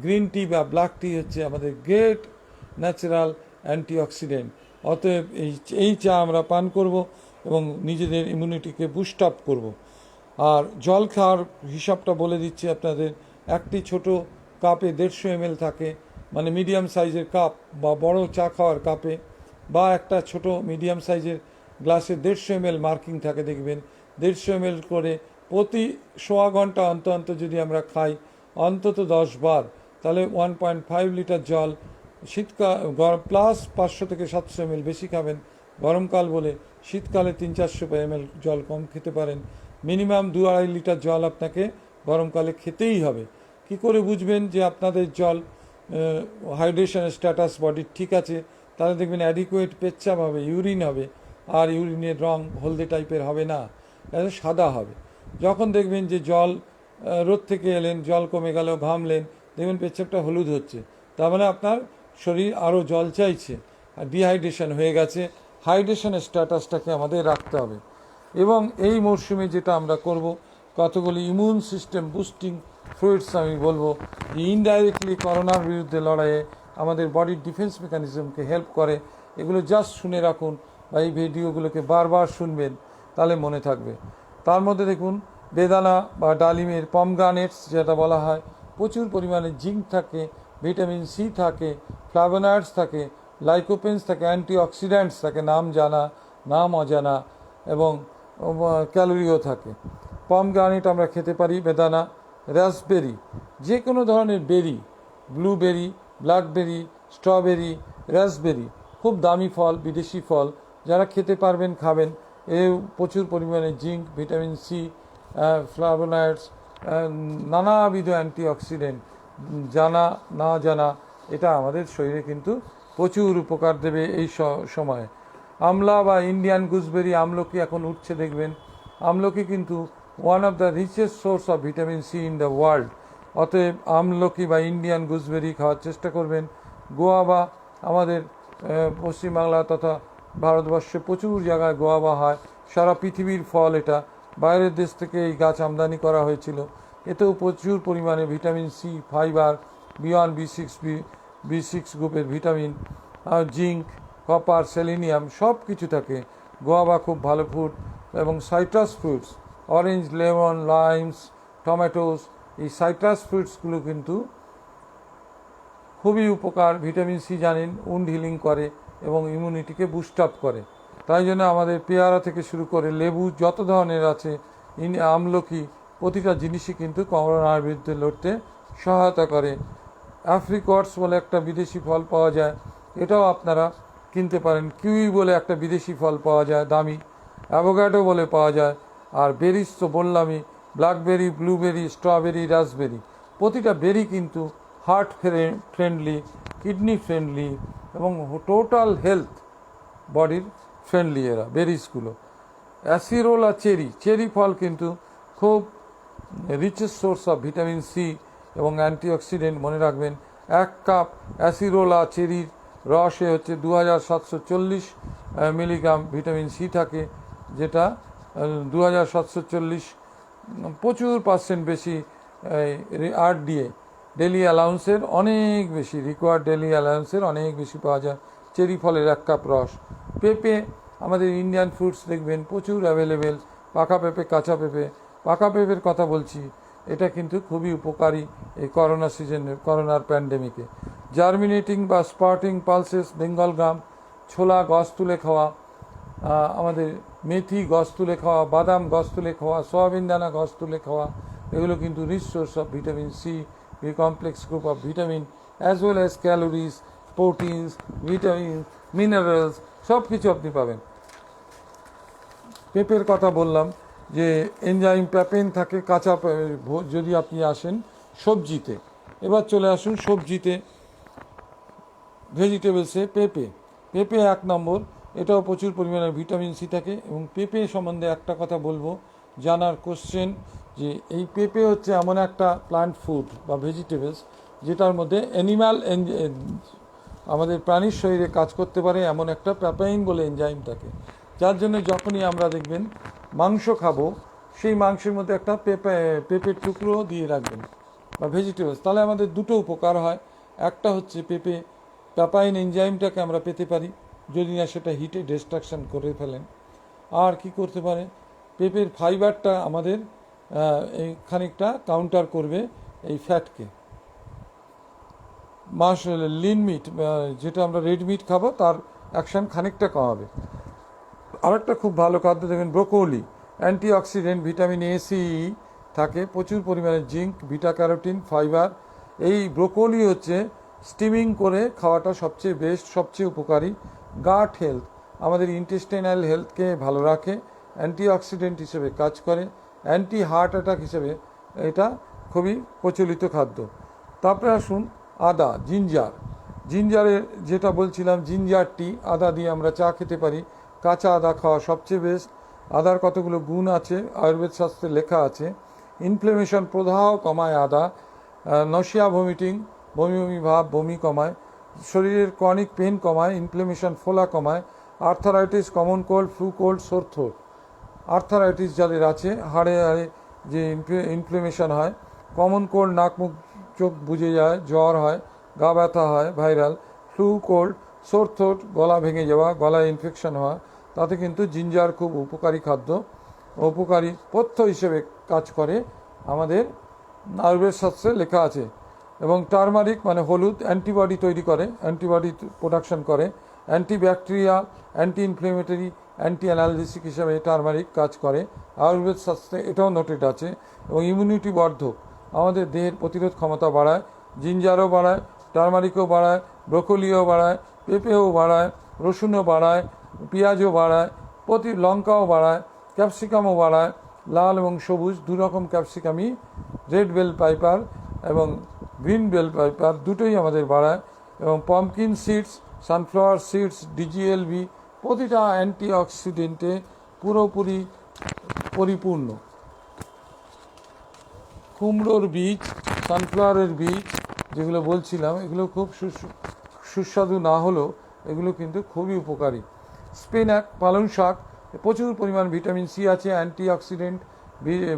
গ্রিন টি বা ব্ল্যাক টি হচ্ছে আমাদের গ্রেট ন্যাচারাল অ্যান্টিঅক্সিডেন্ট। অতএব এই চা আমরা পান করব এবং নিজেদের ইমিউনিটিকে বুস্ট আপ করব। আর জল খাওয়ার হিসাবটা বলে দিচ্ছি আপনাদের। একটি ছোট কাপে 150 ml থাকে, মানে মিডিয়াম সাইজের কাপ বা বড় চা খাওয়ার কাপে, বা একটা ছোট মিডিয়াম সাইজের গ্লাসে 150 ml মার্কিং থাকে, দেখবেন 150 ml করে প্রতি সোয়া ঘন্টা অন্তর যদি আমরা খাই অন্তত 10 বার, তাহলে 1.5 লিটার জল। শীতকাল প্লাস 500 থেকে 700 ml বেশি খাবেন গরমকাল বলে, শীতকালে 300-400 ml জল কম খেতে পারেন। মিনিমাম 2-2.5 লিটার জল আপনাকে গরমকালে খেতেই হবে। কি করে বুঝবেন যে আপনাদের জল হাইড্রেশন স্ট্যাটাস বডির ঠিক আছে? তাহলে দেখবেন অ্যাডিকুয়েট পেচ্ছাপ হবে, ইউরিন হবে, আর ইউরিনের রং হলদে টাইপের হবে না, সাদা হবে। যখন দেখবেন যে জল রোদ থেকে এলেন, জল কমে গেল, ঘামলেন, দেখবেন পেচ্ছাপটা হলুদ হচ্ছে, তার মানে আপনার শরীর আরও জল চাইছে, আর ডিহাইড্রেশন হয়ে গেছে। হাইড্রেশনের স্ট্যাটাসটাকে আমাদের রাখতে হবে। এবং এই মরশুমে যেটা আমরা করব, কতগুলি ইমিউন সিস্টেম বুস্টিং ফ্লুইডস আমি বলবো, যে ইনডাইরেক্টলি করোনার বিরুদ্ধে লড়াইয়ে আমাদের বডির ডিফেন্স মেকানিজমকে হেল্প করে। এগুলো জাস্ট শুনে রাখুন বা এই ভিডিওগুলোকে বারবার শুনবেন, তাহলে মনে থাকবে। তার মধ্যে দেখুন বেদানা বা ডালিমের পমগ্রানেটস যেটা বলা হয়, প্রচুর পরিমাণে জিঙ্ক থাকে, ভিটামিন সি থাকে, ফ্লাভোনয়েডস থাকে, লাইকোপেন্স থাকে, অ্যান্টিঅক্সিডেন্টস থাকে, নাম জানা নাম অজানা, এবং ক্যালোরিও থাকে। পমগ্রানেট আমরা খেতে পারি, বেদানা, রাসবেরি, যে কোনো ধরনের বেরি, ব্লুবেরি, ব্ল্যাকবেরি, স্ট্রবেরি, রাসবেরি, খুব দামি ফল, বিদেশি ফল, যারা খেতে পারবেন খাবেন। এও প্রচুর পরিমাণে জিঙ্ক, ভিটামিন সি, ফ্লাভোনয়েডস, নানাবিধ অ্যান্টিঅক্সিডেন্ট, জানা না জানা, এটা আমাদের শরীরে কিন্তু প্রচুর উপকার দেবে এই সময়ে। আমলা বা ইন্ডিয়ান গুজবেরি, আমলকি এখন উঠছে দেখবেন, আমলকি কিন্তু one of the richest source of vitamin C in the world. অতএব আমলকি বা ইন্ডিয়ান গুজবেরি খাওয়ার চেষ্টা করবেন। গোয়াবা, আমাদের পশ্চিমবাংলা তথা ভারতবর্ষে প্রচুর জায়গায় গোয়াবা হয়, সারা পৃথিবীর ফল এটা, বাইরের দেশ থেকে এই গাছ আমদানি করা হয়েছিল। এতেও প্রচুর পরিমাণে vitamin C, fibre, B1, B6 গ্রুপের ভিটামিন, জিঙ্ক, কপার, সেলেনিয়াম সব কিছু থাকে। গোয়াবা খুব ভালো ফুড। এবং citrus fruits, orange, lemon, limes, tomatoes, এই সাইট্রাস ফ্রুটসগুলো কিন্তু খুবই উপকার। ভিটামিন সি জানেন উন্ড হিলিং করে এবং ইমিউনিটিকে বুস্ট আপ করে। তাই জন্য আমাদের পেয়ারা থেকে শুরু করে লেবু, যত ধরনের আছে, আমলকি, প্রতিটা জিনিসই কিন্তু করোনার বিরুদ্ধে লড়তে সহায়তা করে। অ্যাপ্রিকটস বলে একটা বিদেশি ফল পাওয়া যায়, এটাও আপনারা কিনতে পারেন। কিউই বলে একটা বিদেশি ফল পাওয়া যায় দামি, অ্যাভোকাডো বলে পাওয়া যায়। আর বেরিজ তো বললামই, ব্ল্যাকবেরি, ব্লুবেরি, স্ট্রবেরি, রাসবেরি, প্রতিটা বেরি কিন্তু হার্ট ফ্রেন্ডলি, কিডনি ফ্রেন্ডলি এবং টোটাল হেলথ বডির ফ্রেন্ডলি এরা বেরিজগুলো। অ্যাসিরোলা চেরি ফল কিন্তু খুব richest source of vitamin C এবং অ্যান্টিঅক্সিডেন্ট, মনে রাখবেন। 1 কাপ অ্যাসিরোলা চেরির রসে হচ্ছে 2740 মিলিগ্রাম ভিটামিন সি থাকে, যেটা 2740 প্রচুর পার্সেন্ট বেশি RDA ডেলি অ্যালাউন্সের অনেক বেশি, রিকোয়ার্ড ডেলি অ্যালাউন্সের অনেক বেশি পাওয়া যায় চেরি ফলের 1 কাপ রস। পেঁপে, আমাদের ইন্ডিয়ান ফ্রুটস দেখবেন প্রচুর অ্যাভেলেবেল, পাকা পেঁপে, কাঁচা পেঁপে। পাকা পেঁপের কথা বলছি, এটা কিন্তু খুবই উপকারী এই করোনা সিজনের, করোনার প্যান্ডেমিকে। জার্মিনেটিং বা স্পার্টিং পালসেস বেঙ্গল গ্রাম, ছোলা গছ তুলে খাওয়া, আমাদের মেথি গছ তুলে খাওয়া, বাদাম গছ তুলে খাওয়া, সয়াবিন দানা গছ তুলে খাওয়া, এগুলো কিন্তু rich source of vitamin C, B complex group of vitamin, as well as calories, proteins, vitamin, minerals, সব কিছু আপনি পাবেন। পেঁপের কথা বললাম যে এনজাইম প্যাপেন থাকে কাঁচা যদি আপনি আসেন সবজিতে। এবার চলে আসুন সবজিতে, ভেজিটেবলসে পেঁপে। পেঁপে 1 নম্বর, এটাও প্রচুর পরিমাণে ভিটামিন সি থাকে। এবং পেঁপে সম্বন্ধে একটা কথা বলবো, জানার কোশ্চেন, যে এই পেঁপে হচ্ছে এমন একটা প্লান্ট ফুড বা ভেজিটেবলস যেটার মধ্যে আমাদের প্রাণীর শরীরে কাজ করতে পারে এমন একটা প্যাপাইন বলে এনজাইম থাকে, যার জন্য যখনই আমরা দেখবেন মাংস খাবো, সেই মাংসের মধ্যে একটা পেঁপের টুকরো দিয়ে রাখবেন বা ভেজিটেবলস, তাহলে আমাদের দুটো উপকার হয়। একটা হচ্ছে পেঁপে প্যাপাইন এনজাইমটাকে আমরা পেতে পারি, যদি না সেটা হিটে ডিস্ট্রাকশন করে ফেলেন। আর কি করতে পারে, পেঁপের ফাইবারটা আমাদের এই খানিকটা কাউন্টার করবে এই ফ্যাটকে। লিন মিট, যেটা আমরা রেড মিট খাবো, তার অ্যাকশন খানিকটা কমাবে। আরেকটা খুব ভালো খাদ্য দেখবেন broccoli, antioxidant vitamin A C থাকে, প্রচুর পরিমাণে জিঙ্ক, বিটা ক্যারোটিন, ফাইবার। এই ব্রোকলি হচ্ছে স্টিমিং করে খাওয়াটা সবচেয়ে বেস্ট, সবচেয়ে উপকারী। গাট হেলথ, আমাদের ইন্টেস্টাইনাল হেলথকে ভালো রাখে, অ্যান্টিঅক্সিডেন্ট হিসেবে কাজ করে, অ্যান্টি হার্ট অ্যাটাক হিসেবে এটা খুবই প্রচলিত খাদ্য। তারপরে আসুন আদা, জিঞ্জারের যেটা বলছিলাম, জিঞ্জার টি, আদা দিয়ে আমরা চা খেতে পারি। কাঁচা আদা খাওয়া সবচেয়ে বেস্ট। আদার কতগুলো গুণ আছে আয়ুর্বেদ শাস্ত্রে লেখা আছে। ইনফ্লেমেশন প্রদাহ কমায় আদা, নশিয়া ভমিটিং, বমি বমি ভাব, বমি কমায়, শরীরের ক্রনিক পেন কমায়, ইনফ্লেমেশন ফোলা কমায়, arthritis, common cold, flu cold, সোর থ্রোট, আর্থারাইটিস যাদের আছে, হাড়ে হাড়ে যে ইনফ্লেমেশন হয়, কমন কোল্ড, নাক মুখ চোখ বুজে যায়, জ্বর হয়, গা ব্যথা হয় ভাইরাল, ফ্লু কোল্ড, সোর থ্রোট, গলা ভেঙে যাওয়া, গলায় ইনফেকশন হওয়া, তাতে কিন্তু জিঞ্জার খুব উপকারী খাদ্য, উপকারী পথ্য হিসেবে কাজ করে আমাদের আয়ুর্বেদ শাস্ত্রে লেখা আছে। এবং টারমারিক মানে হলুদ অ্যান্টিবডি তৈরি করে, অ্যান্টিবডি প্রোডাকশন করে, antibacterial, anti inflammatory, anti analgesic হিসেবে টারমারিক কাজ করে আয়ুর্বেদ শাস্ত্রে, এটাও নোটেড আছে। এবং ইমিউনিটি বর্ধক, আমাদের দেহের প্রতিরোধ ক্ষমতা বাড়ায়, জিঞ্জারও বাড়ায়, টারমারিকও বাড়ায়, ব্রোকলিও বাড়ায়, পেঁপেও বাড়ায়, রসুনও বাড়ায়, পেঁয়াজও বাড়ায়, লঙ্কাও বাড়ায়, ক্যাপসিকামও বাড়ায়, লাল এবং সবুজ 2 রকম ক্যাপসিকামই, রেড বেল পাইপার এবং গ্রিন বেল পাইপার দুটোই আমাদের বাড়ায়। এবং পাম্পকিন সিডস, সানফ্লাওয়ার সিডস, ডিজিএলবি, প্রতিটা অ্যান্টিঅক্সিডেন্টে পুরোপুরি পরিপূর্ণ। কুমড়োর বীজ, সানফ্লাওয়ারের বীজ যেগুলো বলছিলাম, এগুলো খুব সুস্বাদু না হলেও এগুলো কিন্তু খুবই উপকারী। স্পিনাচ, পালং শাক, প্রচুর পরিমাণ ভিটামিন সি আছে, অ্যান্টিঅক্সিডেন্ট,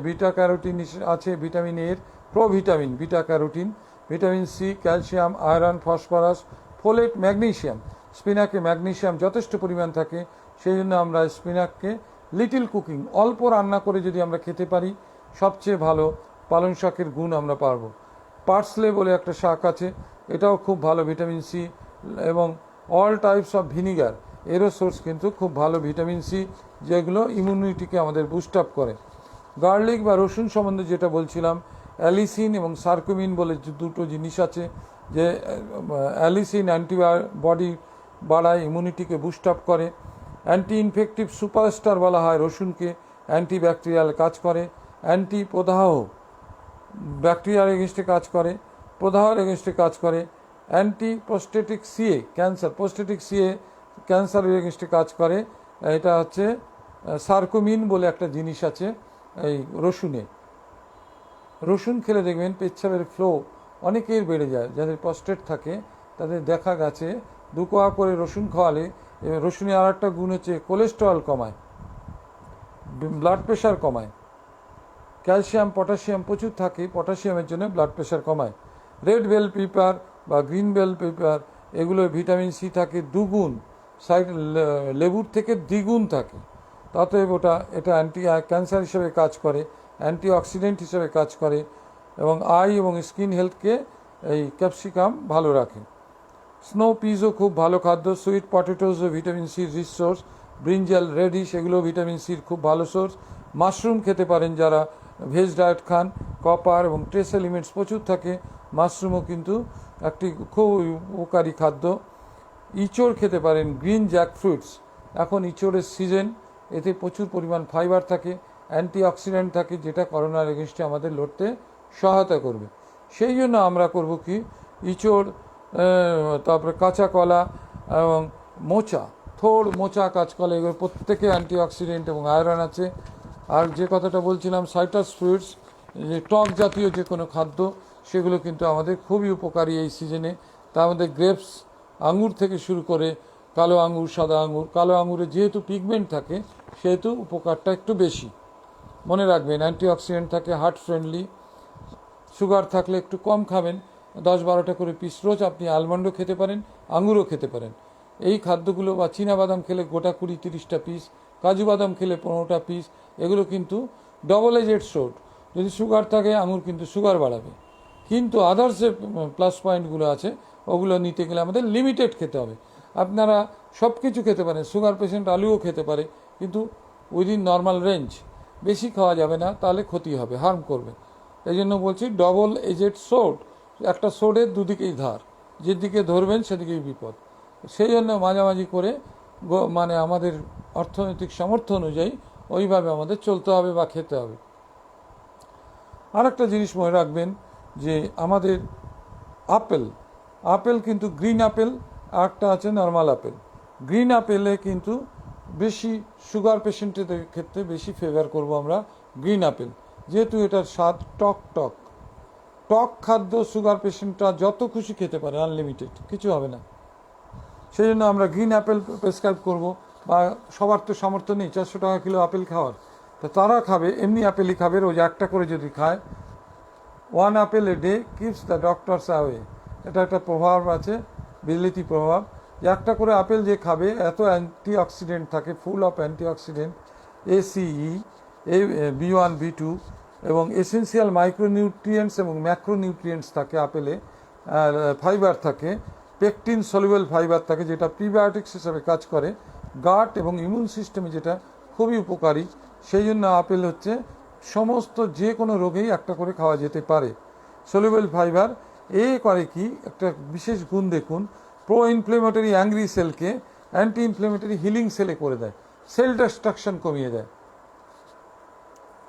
বিটা ক্যারোটিন আছে, ভিটামিন এর provitamin, beta carotene, vitamin C, calcium, iron, phosphorus, folate, magnesium. স্পিনাকে ম্যাগনেশিয়াম যথেষ্ট পরিমাণ থাকে, সেই জন্য আমরা স্পিনাককে লিটিল কুকিং, অল্প রান্না করে যদি আমরা খেতে পারি, সবচেয়ে ভালো পালং শাকের গুণ আমরা পারবো। পার্সলে বলে একটা শাক আছে, এটাও খুব ভালো ভিটামিন সি। এবং অল টাইপস অফ ভিনিগার, এরও সোর্স কিন্তু খুব ভালো ভিটামিন সি, যেগুলো ইমিউনিটিকে আমাদের বুস্ট আপ করে। গার্লিক বা রসুন সম্বন্ধে যেটা বলছিলাম, অ্যালিসিন এবং সার্কুমিন বলে দুটো জিনিস আছে, যে অ্যালিসিন অ্যান্টিবডি বাড়ায়, ইমিউনিটিকে বুস্ট আপ করে। অ্যান্টি ইনফেকটিভ সুপারস্টার বলা হয় রসুনকে, অ্যান্টিব্যাকটেরিয়াল কাজ করে, অ্যান্টি প্রদাহ, ব্যাকটেরিয়ার এগেনস্টে কাজ করে, প্রদাহের এগেনস্টে কাজ করে, anti prostatic CA, cancer, prostatic CA ক্যান্সারের এগেনস্টে কাজ করে। এটা হচ্ছে সার্কুমিন বলে একটা জিনিস আছে এই রসুনে। রসুন খেলে দেখবেন পেচ্ছাপের ফ্লো অনেকের বেড়ে যায়। যাদের প্রস্টেট থাকে তাদের দেখা গেছে 2 কোয়া করে রসুন খাওয়ালে, রসুনের আর একটা গুণ হচ্ছে কোলেস্টেরল কমায়, ব্লাড প্রেশার কমায়, ক্যালসিয়াম পটাশিয়াম প্রচুর থাকে, পটাশিয়ামের জন্য ব্লাড প্রেশার কমায়। রেড বেল পেপার বা গ্রিন বেল পেপার এগুলো ভিটামিন সি থাকে 2 গুণ, লেবুর থেকে দ্বিগুণ থাকে। অতএব এটা ক্যান্সার হিসেবে কাজ করে, অ্যান্টিঅক্সিডেন্ট হিসেবে কাজ করে এবং আই এবং স্কিন হেলথকে এই ক্যাপসিকাম ভালো রাখে। স্নো পিসও খুব ভালো খাদ্য। সুইট পটেটোজও ভিটামিন সির রিচ সোর্স। ব্রিঞ্জাল, রেডিশ এগুলো ভিটামিন সির খুব ভালো সোর্স। মাশরুম খেতে পারেন যারা ভেজ ডায়েট খান, কপার এবং ট্রেস এলিমেন্টস প্রচুর থাকে। মাশরুমও কিন্তু একটি খুব উপকারী খাদ্য। ইঁচড় খেতে পারেন, গ্রিন জ্যাক ফ্রুটস, এখন ইঁচড়ের সিজন, এতে প্রচুর পরিমাণ ফাইবার থাকে, অ্যান্টিঅক্সিডেন্ট থাকে, যেটা করোনার এগেনস্টে আমাদের লড়তে সহায়তা করবে। সেই জন্য আমরা করব কি, ইঁচড়, তারপরে কাঁচা কলা এবং মোচা, মোচা কাঁচকলা, এগুলো প্রত্যেকে অ্যান্টিঅক্সিডেন্ট এবং আয়রন আছে। আর যে কথাটা বলছিলাম, সাইট্রাস ফ্রুটস, যে টক জাতীয় যে কোনো খাদ্য, সেগুলো কিন্তু আমাদের খুবই উপকারী এই সিজনে। তার মধ্যে গ্রেপস, আঙুর থেকে শুরু করে কালো আঙুর, সাদা আঙুর। কালো আঙুরে যেহেতু পিগমেন্ট থাকে সেহেতু উপকারটা একটু বেশি। মনে রাখবেন, অ্যান্টিঅক্সিডেন্ট থাকে, হার্ট ফ্রেন্ডলি। সুগার থাকলে একটু কম খাবেন, 10-12টা করে পিস রোজ। আপনি আলমন্ডও খেতে পারেন, আঙুরও খেতে পারেন। এই খাদ্যগুলো, বা বাদাম খেলে গোটা 20-30টা পিস, কাজু বাদাম খেলে 15টা পিস, এগুলো কিন্তু ডবল এজেড সোড। যদি সুগার থাকে, আঙুর কিন্তু সুগার বাড়াবে, কিন্তু আদার্স যে প্লাস পয়েন্টগুলো আছে ওগুলো নিতে গেলে আমাদের লিমিটেড খেতে হবে। আপনারা সব কিছু খেতে পারেন, সুগার পেশেন্ট আলুও খেতে পারে, কিন্তু উইদিন নর্মাল রেঞ্জ। বেশি খাওয়া যাবে না, তাহলে ক্ষতি হবে, হার্ম করবে। এই জন্য বলছি ডবল এজেড সোড, একটা সোডের দুদিকেই ধার, যেদিকে ধরবেন সেদিকেই বিপদ। সেই জন্য মাঝামাঝি করে মানে আমাদের অর্থনৈতিক সামর্থ্য অনুযায়ী ওইভাবে আমাদের চলতে হবে বা খেতে হবে। আর একটা জিনিস মনে রাখবেন যে আমাদের আপেল কিন্তু গ্রিন আপেল, আর একটা আছে নর্মাল আপেল। গ্রিন আপেলে কিন্তু বেশি সুগার পেশেন্টদের ক্ষেত্রে বেশি ফেভার করব আমরা গ্রিন আপেল, যেহেতু এটার স্বাদ টক খাদ্য সুগার পেশেন্টরা যত খুশি খেতে পারে, আনলিমিটেড, কিছু হবে না। সেই জন্য আমরা গ্রিন আপেল প্রেসক্রাইব করব। বা সবার তো সামর্থ্য নেই 400 টাকা কিলো আপেল খাওয়ার, তো তারা খাবে এমনি আপেলই খাবে। রোজ একটা করে যদি খায়, 1 apple a day keeps the doctors away, এটা একটা প্রভাব আছে, বিলিতি প্রভাব। যে একটা করে আপেল যে খাবে, এত অ্যান্টিঅক্সিডেন্ট থাকে, full of antioxidant, ACE, B1 B2 এবং এসেন্সিয়াল মাইক্রোনিউট্রিয়েন্টস এবং ম্যাক্রোনিউট্রিয়েন্টস থাকে আপেলে। ফাইবার থাকে, পেকটিন সলিউবল ফাইবার থাকে, যেটা প্রিবায়োটিক্স হিসেবে কাজ করে, গাট এবং ইমিউন সিস্টেমে যেটা খুবই উপকারী। সেই জন্য আপেল হচ্ছে সমস্ত যে কোনো রোগেই একটা করে খাওয়া যেতে পারে। সলিউবল ফাইবার করে কি, একটা বিশেষ গুণ দেখুন, প্রো ইনফ্লেমেটরি অ্যাংরি সেলকে অ্যান্টি ইনফ্লেমেটরি হিলিং সেলে করে দেয়, সেল ডিস্ট্রাকশন কমিয়ে দেয়।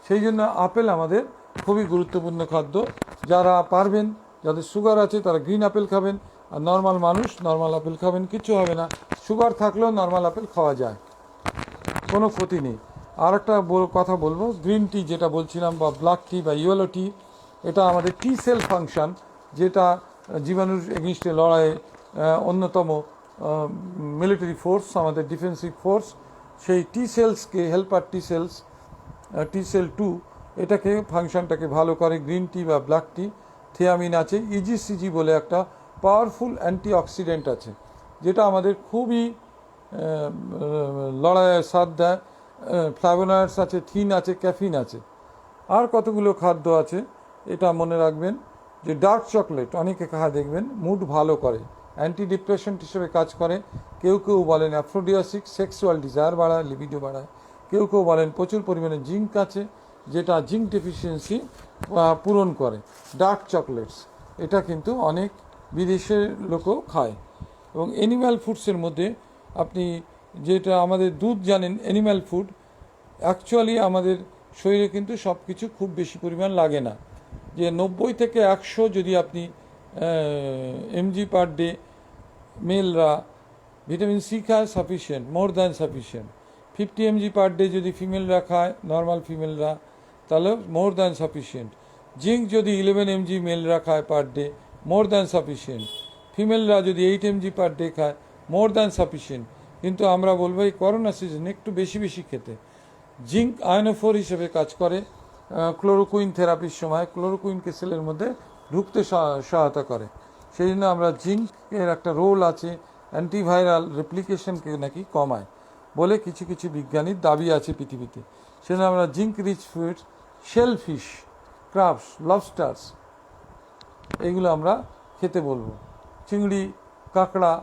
সেই জন্য আপেল আমাদের খুবই গুরুত্বপূর্ণ খাদ্য। যারা পারবেন, যাদের সুগার আছে, তারা গ্রিন আপেল খাবেন, আর নর্মাল মানুষ নর্মাল আপেল খাবেন, কিছু হবে না। সুগার থাকলেও নর্মাল আপেল খাওয়া যায়, কোনো ক্ষতি নেই। আর একটা কথা বলবো, গ্রিন টি যেটা বলছিলাম, বা ব্ল্যাক টি বা ইয়েলো টি, এটা আমাদের টি সেল ফাংশন, যেটা জীবাণুর এগেনস্টে লড়াইয়ে অন্যতম মিলিটারি ফোর্স, আমাদের ডিফেন্সিভ ফোর্স। সেই টি সেলসকে, হেল্পার টি সেলস, টি সেল 2, এটাকে ফাংশনটাকে ভালো করে গ্রিন টি বা ব্ল্যাক টি। থিয়ামিন আছে, ইজিসিজি বলে একটা পাওয়ারফুল অ্যান্টিঅক্সিডেন্ট আছে, যেটা আমাদের খুবই লড়াইয়ে সাথ দেয়। ফ্ল্যাভোনয়েডস আছে, থিন আছে, ক্যাফিন আছে। আর কতগুলো খাদ্য আছে, এটা মনে রাখবেন যে ডার্ক চকলেট অনেকে খায়, দেখবেন মুড ভালো করে, অ্যান্টি ডিপ্রেশন হিসেবে কাজ করে। কেউ বলেন অ্যাফ্রোডিয়াসিক, সেক্সুয়াল ডিজায়ার বাড়ায়, লিবিডো বাড়ায়। কেউ বলেন প্রচুর পরিমাণে জিঙ্ক আছে, যেটা জিঙ্ক ডেফিসিয়েন্সি পূরণ করে। ডার্ক চকলেটস, এটা কিন্তু অনেক বিদেশের লোকও খায়। এবং অ্যানিম্যাল ফুডসের মধ্যে আপনি যেটা আমাদের দুধ জানেন, অ্যানিম্যাল ফুড, অ্যাকচুয়ালি আমাদের শরীরে কিন্তু সব কিছু খুব বেশি পরিমাণ লাগে না। যে 90 থেকে 100 যদি আপনি mg পার ডে মেলরা ভিটামিন সি খায়, sufficient, more than sufficient. 50 mg per day যদি ফিমেলরা খায়, নর্মাল ফিমেলরা, তাহলে মোর দ্যান সাফিসিয়েন্ট। জিঙ্ক যদি 11 mg মেলরা খায় per day, more than sufficient. ফিমেলরা যদি 8 mg পার ডে খায়, মোর দ্যান সাফিসিয়েন্ট। কিন্তু আমরা বলবো এই করোনা সিজনে একটু বেশি বেশি খেতে। জিঙ্ক আয়নোফোর হিসেবে কাজ করে ক্লোরোকুইন থেরাপির সময়, ক্লোরোকুইনকে সেলের মধ্যে ঢুকতে সহায়তা করে। সেই জন্য আমরা জিঙ্কের একটা রোল আছে, অ্যান্টিভাইরাল রেপ্লিকেশনকে নাকি কমায় বলে কিছু কিছু বিজ্ঞানীর দাবি আছে পৃথিবীতে। সেজন্য আমরা জিঙ্ক রিচ ফুড, শেলফিশ, ক্রাবস, লবস্টার্স এইগুলো আমরা খেতে বলবো। চিংড়ি, কাঁকড়া,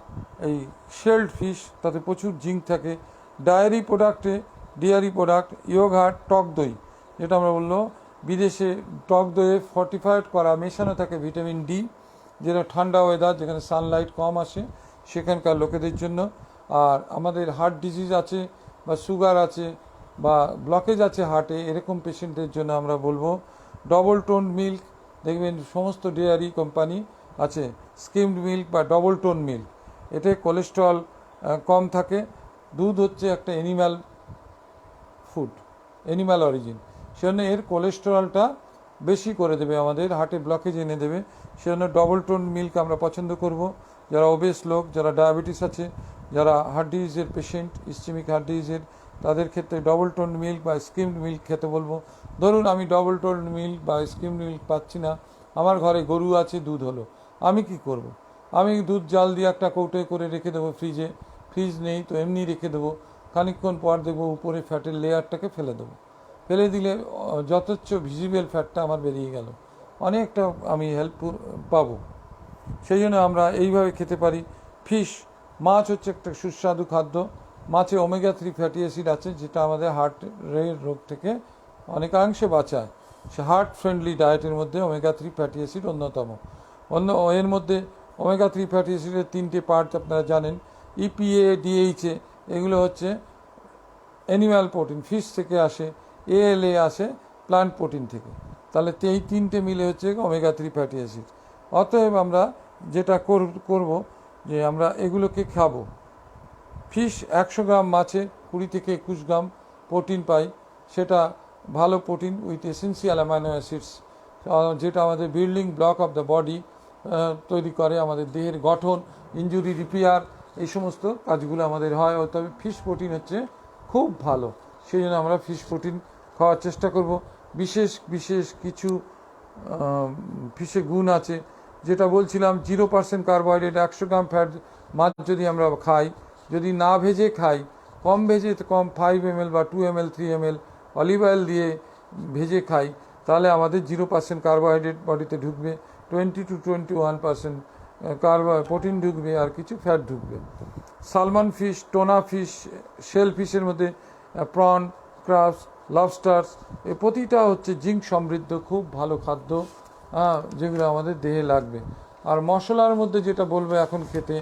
এই শেলড ফিশ, তাতে প্রচুর জিঙ্ক থাকে। ডেয়ারি প্রোডাক্ট, ইয়োগার্ট, টক দই, যেটা আমরা বললো বিদেশে টক দইয়ে ফর্টিফাইড করা মেশানো থাকে ভিটামিন ডি, যেটা ঠান্ডা ওয়েদার যেখানে সানলাইট কম আসে সেখানকার লোকেদের জন্য। আর আমাদের হার্ট ডিজিজ আছে বা সুগার আছে বা ব্লকেজ আছে হার্টে, এরকম পেশেন্টদের জন্য আমরা বলবো ডবল টোন মিল্ক। দেখবেন সমস্ত ডেয়ারি কোম্পানি আছে স্কিমড মিল্ক বা ডবল টোন মিল্ক, এতে কোলেস্ট্রল কম থাকে। দুধ হচ্ছে একটা অ্যানিম্যাল ফুড, অ্যানিম্যাল অরিজিন, সেজন্য এর কোলেস্টেরলটা বেশি করে দেবে, আমাদের হার্টে ব্লকেজ এনে দেবে। সেজন্য ডবল টোন মিল্ক আমরা পছন্দ করব। যারা ওবেস লোক, যারা ডায়াবেটিস আছে, যারা হার্ট ডিজিজের পেশেন্ট, ইসচেমিক হার্ট ডিজিজের, তাদের ক্ষেত্রে ডবল টোন মিল্ক বা স্কিমড মিল্ক খেতে বলবো। ধরুন আমি ডবল টোন মিল্ক বা স্কিমড মিল্ক পাচ্ছি না, আমার ঘরে গরু আছে, দুধ হলো, আমি কি করব? আমি দুধ জাল দিয়ে একটা কৌটোয় করে রেখে দেবো ফ্রিজে, ফ্রিজ নেই তো এমনি রেখে দেবো। খানিকক্ষণ পর দেখবো উপরে ফ্যাটের লেয়ারটাকে ফেলে দেবো, ফেলে দিলে যথেচ্ছ ভিজিবল ফ্যাটটা আমার বেরিয়ে গেল, অনেকটা আমি হেল্প পাবো। সেই জন্য আমরা এইভাবে খেতে পারি। ফিশ, মাছ হচ্ছে একটা সুস্বাদু খাদ্য। মাছে ওমেগা 3 ফ্যাটি অ্যাসিড আছে, যেটা আমাদের হার্টের রোগ থেকে অনেকাংশে বাঁচায়। সে হার্ট ফ্রেন্ডলি ডায়েটের মধ্যে ওমেগা 3 ফ্যাটি অ্যাসিড অন্যতম। এর মধ্যে ওমেগা 3 ফ্যাটি অ্যাসিডের 3টে পার্ট আপনারা জানেন, ইপিএ, ডিএইচএ, এগুলো হচ্ছে অ্যানিম্যাল প্রোটিন, ফিশ থেকে আসে, এএলএ আসে প্লান্ট প্রোটিন থেকে। তাহলে এই 3টে মিলে হচ্ছে ওমেগা 3 ফ্যাটি অ্যাসিড। অতএব আমরা যেটা করব যে আমরা এগুলোকে খাবো। ফিশ 100 গ্রাম মাছে 20 থেকে 21 গ্রাম প্রোটিন পাই, সেটা ভালো protein with essential amino acids, যেটা আমাদের building block of the body তৈরি করে, আমাদের দেহের গঠন, ইনজুরি রিপেয়ার, এই সমস্ত কাজগুলো আমাদের হয়। তবে ফিশ প্রোটিন হচ্ছে খুব ভালো, সেই জন্য আমরা ফিশ প্রোটিন খাওয়ার চেষ্টা করব। বিশেষ বিশেষ কিছু ফিশে গুণ আছে, যেটা বলছিলাম 0% কার্বোহাইড্রেট, 100 গ্রাম ফ্যাট মাছ যদি আমরা খাই, যদি না ভেজে খাই, কম ভেজে কম 5 ml বা 2 ml 3 ml অলিভ অয়েল দিয়ে ভেজে খাই, তাহলে আমাদের 0% কার্বোহাইড্রেট বডিতে ঢুকবে, 20 to 21% প্রোটিন ঢুকবে, আর কিছু ফ্যাট ঢুকবে। Salmon fish, tuna fish, shell ফিশের মধ্যে প্রন, ক্রাবস, লবস্টার্স, এ প্রতিটা হচ্ছে জিঙ্ক সমৃদ্ধ খুব ভালো খাদ্য, যেগুলো আমাদের দেহে লাগবে। আর মশলার মধ্যে যেটা বলবো এখন খেতে,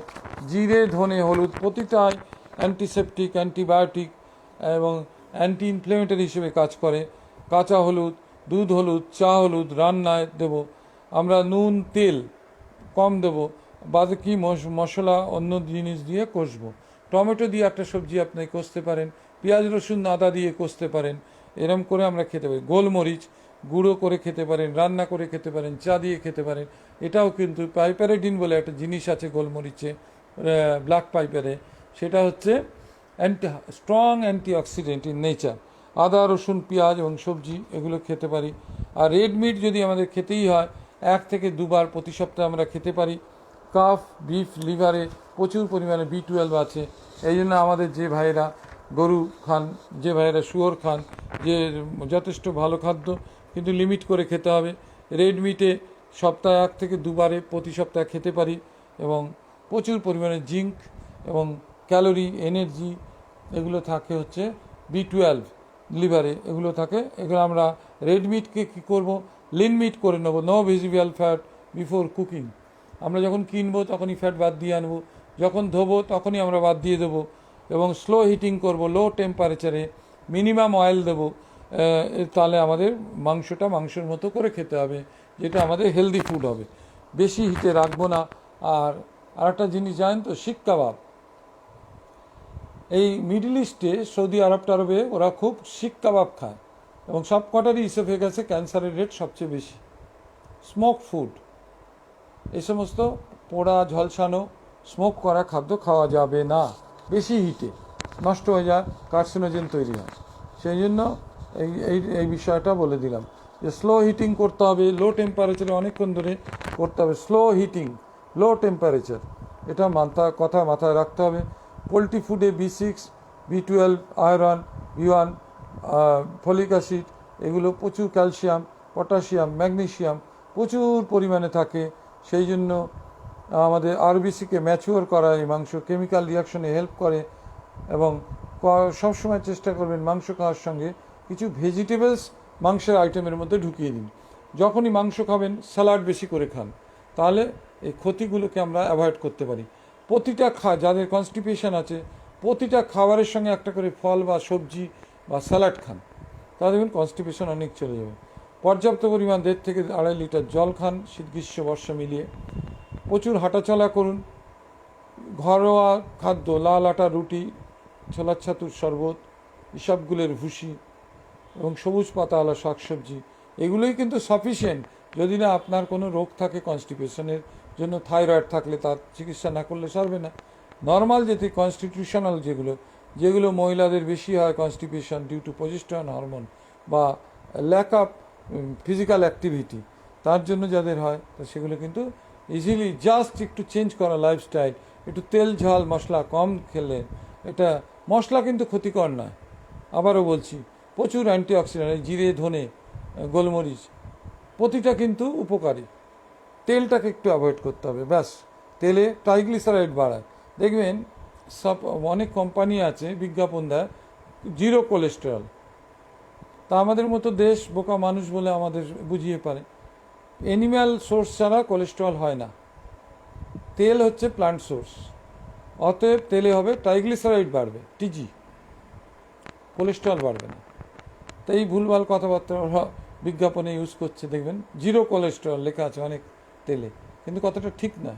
জিরে, ধনে, হলুদ, প্রতিটাই অ্যান্টিসেপটিক, অ্যান্টিবায়োটিক এবং অ্যান্টি ইনফ্লেমেটরি হিসেবে কাজ করে। কাঁচা হলুদ, দুধ হলুদ, চা হলুদ রান্নায় দেব আমরা, নুন তেল কম দেবো, বাকি মশলা অন্য জিনিস দিয়ে কষবো। টমেটো দিয়ে একটা সবজি আপনি কষতে পারেন, পেঁয়াজ রসুন আদা দিয়ে কষতে পারেন, এরম করে আমরা খেতে পারি। গোলমরিচ গুঁড়ো করে খেতে পারেন, রান্না করে খেতে পারেন, চা দিয়ে খেতে পারেন। এটাও কিন্তু পাইপারেডিন বলে একটা জিনিস আছে গোলমরিচে, ব্ল্যাক পাইপারে, সেটা হচ্ছে স্ট্রং অ্যান্টিঅক্সিডেন্ট ইন নেচার। আদা, রসুন, পেঁয়াজ এবং সবজি এগুলো খেতে পারি। আর রেড মিট যদি আমাদের খেতেই হয়, 1 থেকে 2 বার প্রতি সপ্তাহে আমরা খেতে পারি। কাফ, বিফ লিভারে প্রচুর পরিমাণে B12 আছে, এই জন্য আমাদের যে ভাইয়েরা গরু খান, যে ভাইয়েরা শুয়োর খান, যে যথেষ্ট ভালো খাদ্য, কিন্তু লিমিট করে খেতে হবে। রেড মিটে সপ্তাহে 1 থেকে 2 বারে প্রতি সপ্তাহে খেতে পারি, এবং প্রচুর পরিমাণে জিঙ্ক এবং ক্যালোরি, এনার্জি এগুলো থাকে হচ্ছে B12 লিভারে, এগুলো থাকে। এগুলো আমরা রেড মিটকে কী করবো, লিন মিট করে নেবো, no visible fat before cooking. আমরা যখন কিনবো তখনই ফ্যাট বাদ দিয়ে আনবো, যখন ধোবো তখনই আমরা বাদ দিয়ে দেবো, এবং স্লো হিটিং করব, লো টেম্পারেচারে, মিনিমাম অয়েল দেবো। তাহলে আমাদের মাংসটা মাংসের মতো করে খেতে হবে, যেটা আমাদের হেলদি ফুড হবে, বেশি হিটে রাখবো না। আর আরেকটা জিনিস জানেন তো, শিক কাবাব, এই মিডল ইস্টে, সৌদি আরব টারবে ওরা খুব শিক কাবাব খায়, এবং সব কটারই ইসোফেগাসে ক্যান্সারের রেট সবচেয়ে বেশি। স্মোক ফুড, এই সমস্ত পোড়া ঝলসানো স্মোক করা খাদ্য খাওয়া যাবে না। বেশি হিটে নষ্ট হয়ে যায়, কার্সিনোজেন তৈরি হয়। সেই জন্য এই এই এই বিষয়টা বলে দিলাম যে স্লো হিটিং করতে হবে, লো টেম্পারেচারে অনেকক্ষণ ধরে করতে হবে। স্লো হিটিং, লো টেম্পারেচার, এটা কথা মাথায় রাখতে হবে। পোলট্রি ফুডে B6, B12, iron, B1, folic acid, এগুলো প্রচুর, ক্যালসিয়াম, পটাশিয়াম, ম্যাগনেসিয়াম প্রচুর পরিমাণে থাকে। সেই জন্য আমাদের RBCকে ম্যাচিওর করা এই মাংস, কেমিক্যাল রিয়াকশনে হেল্প করে। এবং সবসময় চেষ্টা করবেন মাংস খাওয়ার সঙ্গে কিছু ভেজিটেবলস মাংসের আইটেমের মধ্যে ঢুকিয়ে দিন। যখনই মাংস খাবেন স্যালাড বেশি করে খান, তাহলে এই ক্ষতিগুলোকে আমরা অ্যাভয়েড করতে পারি। প্রতিটা যাদের কনস্টিপেশন আছে, প্রতিটা খাবারের সঙ্গে একটা করে ফল বা সবজি বা স্যালাড খান, তাহলে দেখবেন কনস্টিপেশন অনেক চলে যাবে। পর্যাপ্ত পরিমাণ 1.5 থেকে 2.5 লিটার জল খান, শীত গ্রীষ্ম বর্ষা মিলিয়ে। প্রচুর হাঁটাচলা করুন। ঘরোয়া খাদ্য, লাল আটা রুটি, ছোলার ছাতুর শরবত, ইসবগুলের ভুসি এবং সবুজ পাতাওয়ালা শাকসবজি, এগুলোই কিন্তু সাফিসিয়েন্ট। যদি না আপনার কোনো রোগ থাকে কনস্টিপেশনের জন্য, থাইরয়েড থাকলে তার চিকিৎসা না করলে সারবে না। নর্মাল যেতে কনস্টিটিউশনাল যেগুলো মহিলাদের বেশি হয় constipation due to progesterone hormone বা ল্যাক অফ ফিজিক্যাল অ্যাক্টিভিটি, তার জন্য যাদের হয়, তো সেগুলো কিন্তু ইজিলি জাস্ট একটু চেঞ্জ করা লাইফস্টাইল, একটু তেল ঝাল মশলা কম খেলে, এটা মশলা কিন্তু ক্ষতিকর নয়। আবারও বলছি, প্রচুর অ্যান্টিঅক্সিডেন্ট, জিরে, ধনে, গোলমরিচ প্রতিটা কিন্তু উপকারী। তেলটাকে একটু অ্যাভয়েড করতে হবে, ব্যাস। তেলে ট্রাইগ্লিসারাইড বাড়ায়, দেখবেন সব অনেক কোম্পানি আছে বিজ্ঞাপন দেয় 0 কোলেস্টেরল। তা আমাদের মতো দেশ বোকা মানুষ বলে আমাদের বুঝিয়ে পারে, অ্যানিম্যাল সোর্স ছাড়া কোলেস্টেরল হয় না। তেল হচ্ছে প্লান্ট সোর্স, অতএব তেলে হবে ট্রাইগ্লিসারাইড বাড়বে, TG, কোলেস্টেরল বাড়বে না। তো এই ভুলভাল কথাবার্তা বিজ্ঞাপনে ইউজ করছে, দেখবেন 0 কোলেস্টেরল লেখা আছে অনেক তেলে, কিন্তু কতটা ঠিক না।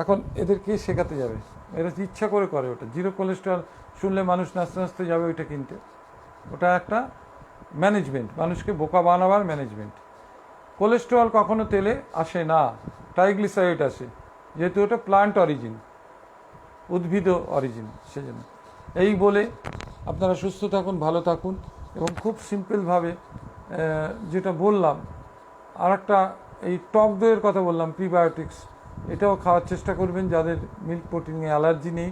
এখন এদেরকে শেখাতে যাবে, এরা ইচ্ছা করে ওটা 0 কোলেস্টেরল শুনলে মানুষ নাচতে নাচতে যাবে ওইটা কিনতে। ওটা একটা ম্যানেজমেন্ট, মানুষকে বোকা বানাবার ম্যানেজমেন্ট। কোলেস্টেরল কখনো তেলে আসে না, ট্রাইগ্লিসারাইড আসে, যেহেতু ওটা প্লান্ট অরিজিন, উদ্ভিদ অরিজিন। সেজন্য এই বলে আপনারা সুস্থ থাকুন, ভালো থাকুন। এবং খুব সিম্পলভাবে যেটা বললাম, আর একটা এই টক দইয়ের কথা বললাম, প্রিবায়োটিক্স, এটাও খাওয়ার চেষ্টা করবেন। যাদের মিল্ক প্রোটিনে অ্যালার্জি নেই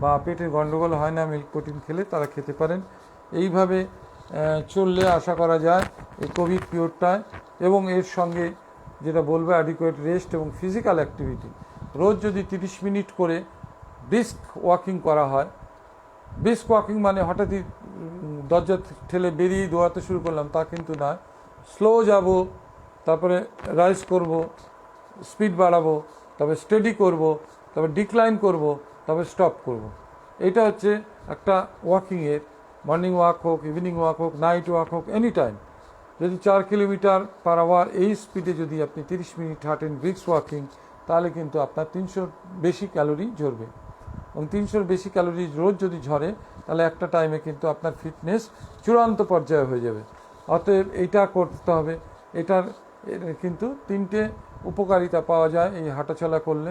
বা পেটের গণ্ডগোল হয় না মিল্ক প্রোটিন খেলে, তারা খেতে পারেন। এইভাবে চললে আশা করা যায় এই কোভিড পিরিয়ডটায়। এবং এর সঙ্গে যেটা বলবো, অ্যাডিকুয়েট রেস্ট এবং ফিজিক্যাল অ্যাক্টিভিটি। রোজ যদি 30 মিনিট করে ব্রিস্ক ওয়াকিং করা হয়, ব্রিস্ক ওয়াকিং মানে হঠাৎই দরজা ঠেলে বেরিয়ে দৌড়াতে শুরু করলাম তা কিন্তু নয়। স্লো যাব, তারপরে রাইজ করব, স্পিড বাড়াবো, তবে স্টেডি করব, তবে ডিক্লাইন করব, তবে স্টপ করব। এটা হচ্ছে একটা ওয়াকিংয়ের, মর্নিং ওয়াক হোক, ইভিনিং ওয়াক হোক, নাইট ওয়াক হোক, এনি টাইম। যদি 4 কিলোমিটার পার আওয়ার এই স্পিডে যদি আপনি 30 মিনিট হাঁটেন ব্রিস্ক ওয়াকিং, তাহলে কিন্তু আপনার 300 বেশি ক্যালোরি ঝরবে। এবং 300 বেশি ক্যালোরি রোজ যদি ঝরে, তাহলে একটা টাইমে কিন্তু আপনার ফিটনেস চূড়ান্ত পর্যায়ে হয়ে যাবে। অতএব এইটা করতে হবে। এটার কিন্তু 3টে উপকারিতা পাওয়া যায় এই হাঁটাচলা করলে।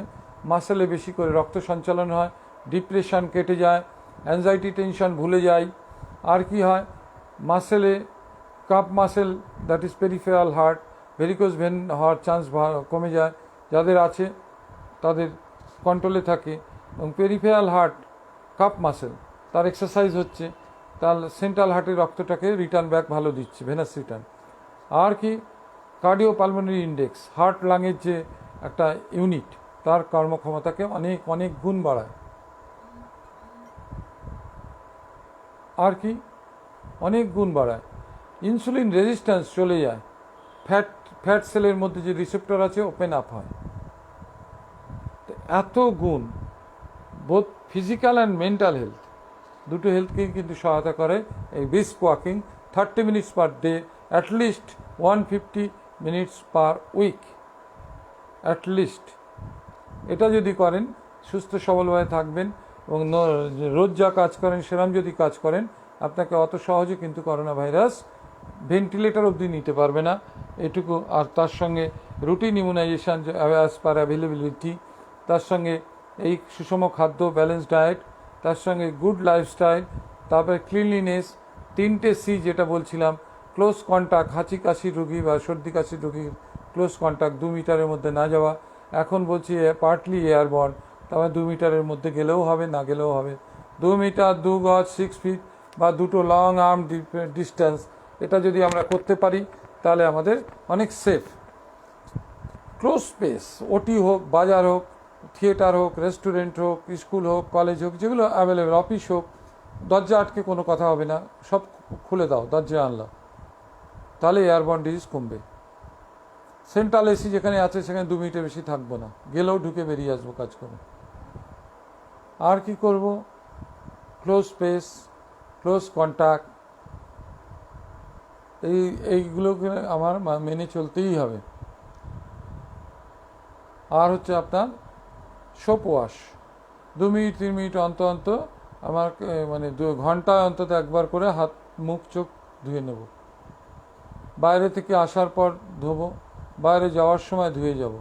মাসেলে বেশি করে রক্ত সঞ্চালন হয়, ডিপ্রেশন কেটে যায়, অ্যাংজাইটি টেনশন ভুলে যায়। আর কি হয়, মাসেলে cup muscle, that is peripheral heart, varicose vein হওয়ার চান্স কমে যায়, যাদের আছে তাদের কন্ট্রোলে থাকে। এবং পেরিফেরাল হার্ট, কাপ মাসেল, তার এক্সারসাইজ হচ্ছে, তার সেন্ট্রাল হার্টের রক্তটাকে রিটার্ন ব্যাক ভালো দিচ্ছে, ভেনাস রিটার্ন। আর কি, কার্ডিও পালমোনারি ইন্ডেক্স, হার্ট লাংয়ের যে একটা ইউনিট, তার কর্মক্ষমতাকে অনেক অনেক গুণ বাড়ায়। আর কি, অনেক গুণ বাড়ায়। ইনসুলিন রেজিস্ট্যান্স চলে যায়, ফ্যাট সেলের মধ্যে যে রিসেপ্টর আছে ওপেন আপ হয়। এত গুণ, both physical and mental health, দুটো হেলথকেই কিন্তু সহায়তা করে এই brisk walking. 30 minutes per day, at least 150 minutes per week, at least. এটা যদি করেন সুস্থ সবলভাবে থাকবেন। এবং রোজ যা কাজ করেন সেরকম যদি কাজ করেন, আপনাকে অত সহজে কিন্তু করোনা ভাইরাস ভেন্টিলেটর অবধি নিতে পারবে না, এটুকু। আর তার সঙ্গে routine immunisation as per availability, তার সঙ্গে এই সুষম খাদ্য, ব্যালেন্স ডায়েট, তার সঙ্গে গুড লাইফস্টাইল, তারপরে ক্লিনলিনেস, 3টে সি যেটা বলছিলাম, ক্লোজ কন্ট্যাক্ট, হাঁচি কাশির রোগী বা সর্দি কাশির রোগীর ক্লোজ কন্ট্যাক্ট 2 মিটারের মধ্যে না যাওয়া। এখন বলছি পার্টলি এয়ারবর্ন, তারপরে 2 মিটারের মধ্যে গেলেও হবে, না গেলেও হবে। 2 মিটার, 2 গজ, 6 ফিট বা দুটো লং আর্ম ডিস্টেন্স, এটা যদি আমরা করতে পারি তাহলে আমাদের অনেক সেফ। ক্লোজ স্পেস, ওটি হোক, বাজার হোক, থিয়েটার হোক, রেস্টুরেন্ট হোক, স্কুল হোক, কলেজ হোক, যেগুলো অ্যাভেলেবেল, অফিস হোক, দরজা আটকে কোনো কথা হবে না, সব খুলে দাও, দরজা আনলা, তাহলে এয়ারবর্ন ডিজিজ কমবে। সেন্ট্রাল এসি যেখানে আছে সেখানে 2 মিনিটের বেশি থাকবো না, গেলেও ঢুকে বেরিয়ে আসবো কাজ করে। আর কি করব? ক্লোজ স্পেস, ক্লোজ কন্ট্যাক্ট, এইগুলোকে আমার মেনে চলতেই হবে। আর হচ্ছে আপনার সোপ ওয়াশ, 2 মিনিট 3 মিনিট অন্তর অন্তর আমার মানে 2 ঘন্টায় অন্তত একবার করে হাত মুখ চোখ ধুয়ে নেব। বাইরে থেকে আসার পর ধোবো, বাইরে যাওয়ার সময় ধুয়ে যাব।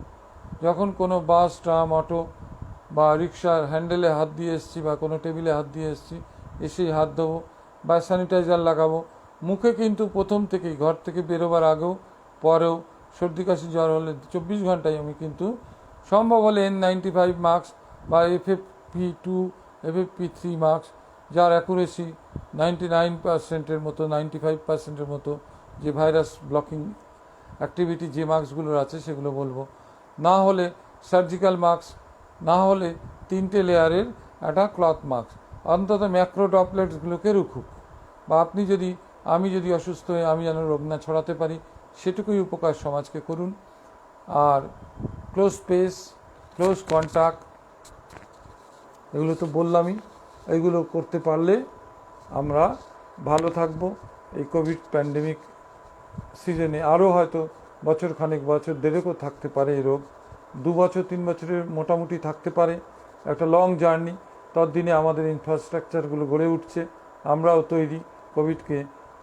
যখন কোনো বাস, ট্রাম, অটো বা রিক্সার হ্যান্ডেলে হাত দিয়ে এসেছি বা কোনো টেবিলে হাত দিয়ে এসেছি, এসেই হাত ধোবো বা স্যানিটাইজার লাগাবো। মুখে কিন্তু প্রথম থেকেই ঘর থেকে বেরোবার আগেও পরেও সর্দি কাশি জ্বর হলে 24 ঘন্টায় আমি কিন্তু সম্ভব হলে N95 মাস্ক বা FFP2, FFP3 মাস্ক, যার অ্যাকুরেসি 99%-এর মতো, 95%-এর মতো, যে ভাইরাস ব্লকিং অ্যাক্টিভিটি যে মাস্কগুলোর আছে সেগুলো বলবো। না হলে সার্জিক্যাল মাস্ক, না হলে 3টে লেয়ারের একটা ক্লথ মাস্ক, অন্তত ম্যাক্রো ড্রপলেটসগুলোকে রুখুক। বা আমি যদি অসুস্থ হয়ে আমি যেন রোগ না ছড়াতে পারি, সেটুকুই উপকার সমাজকে করুন। আর ক্লোজ স্পেস, ক্লোজ কন্ট্যাক্ট, এগুলো তো বললামই, এইগুলো করতে পারলে আমরা ভালো থাকবো। এই কোভিড প্যান্ডেমিক সিজনে আরও হয়তো বছর খানেক, বছর দেড়েকও থাকতে পারে এই রোগ, 2 বছর 3 বছরের মোটামুটি থাকতে পারে, একটা লং জার্নি। ততদিনে আমাদের ইনফ্রাস্ট্রাকচারগুলো গড়ে উঠছে, আমরাও তৈরি কোভিডকে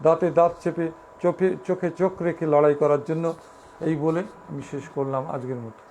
দাঁতে দাঁত চেপে চোখে চোখ রেখে লড়াই করার জন্য। এই বলে আমি শেষ করলাম আজকের মতো।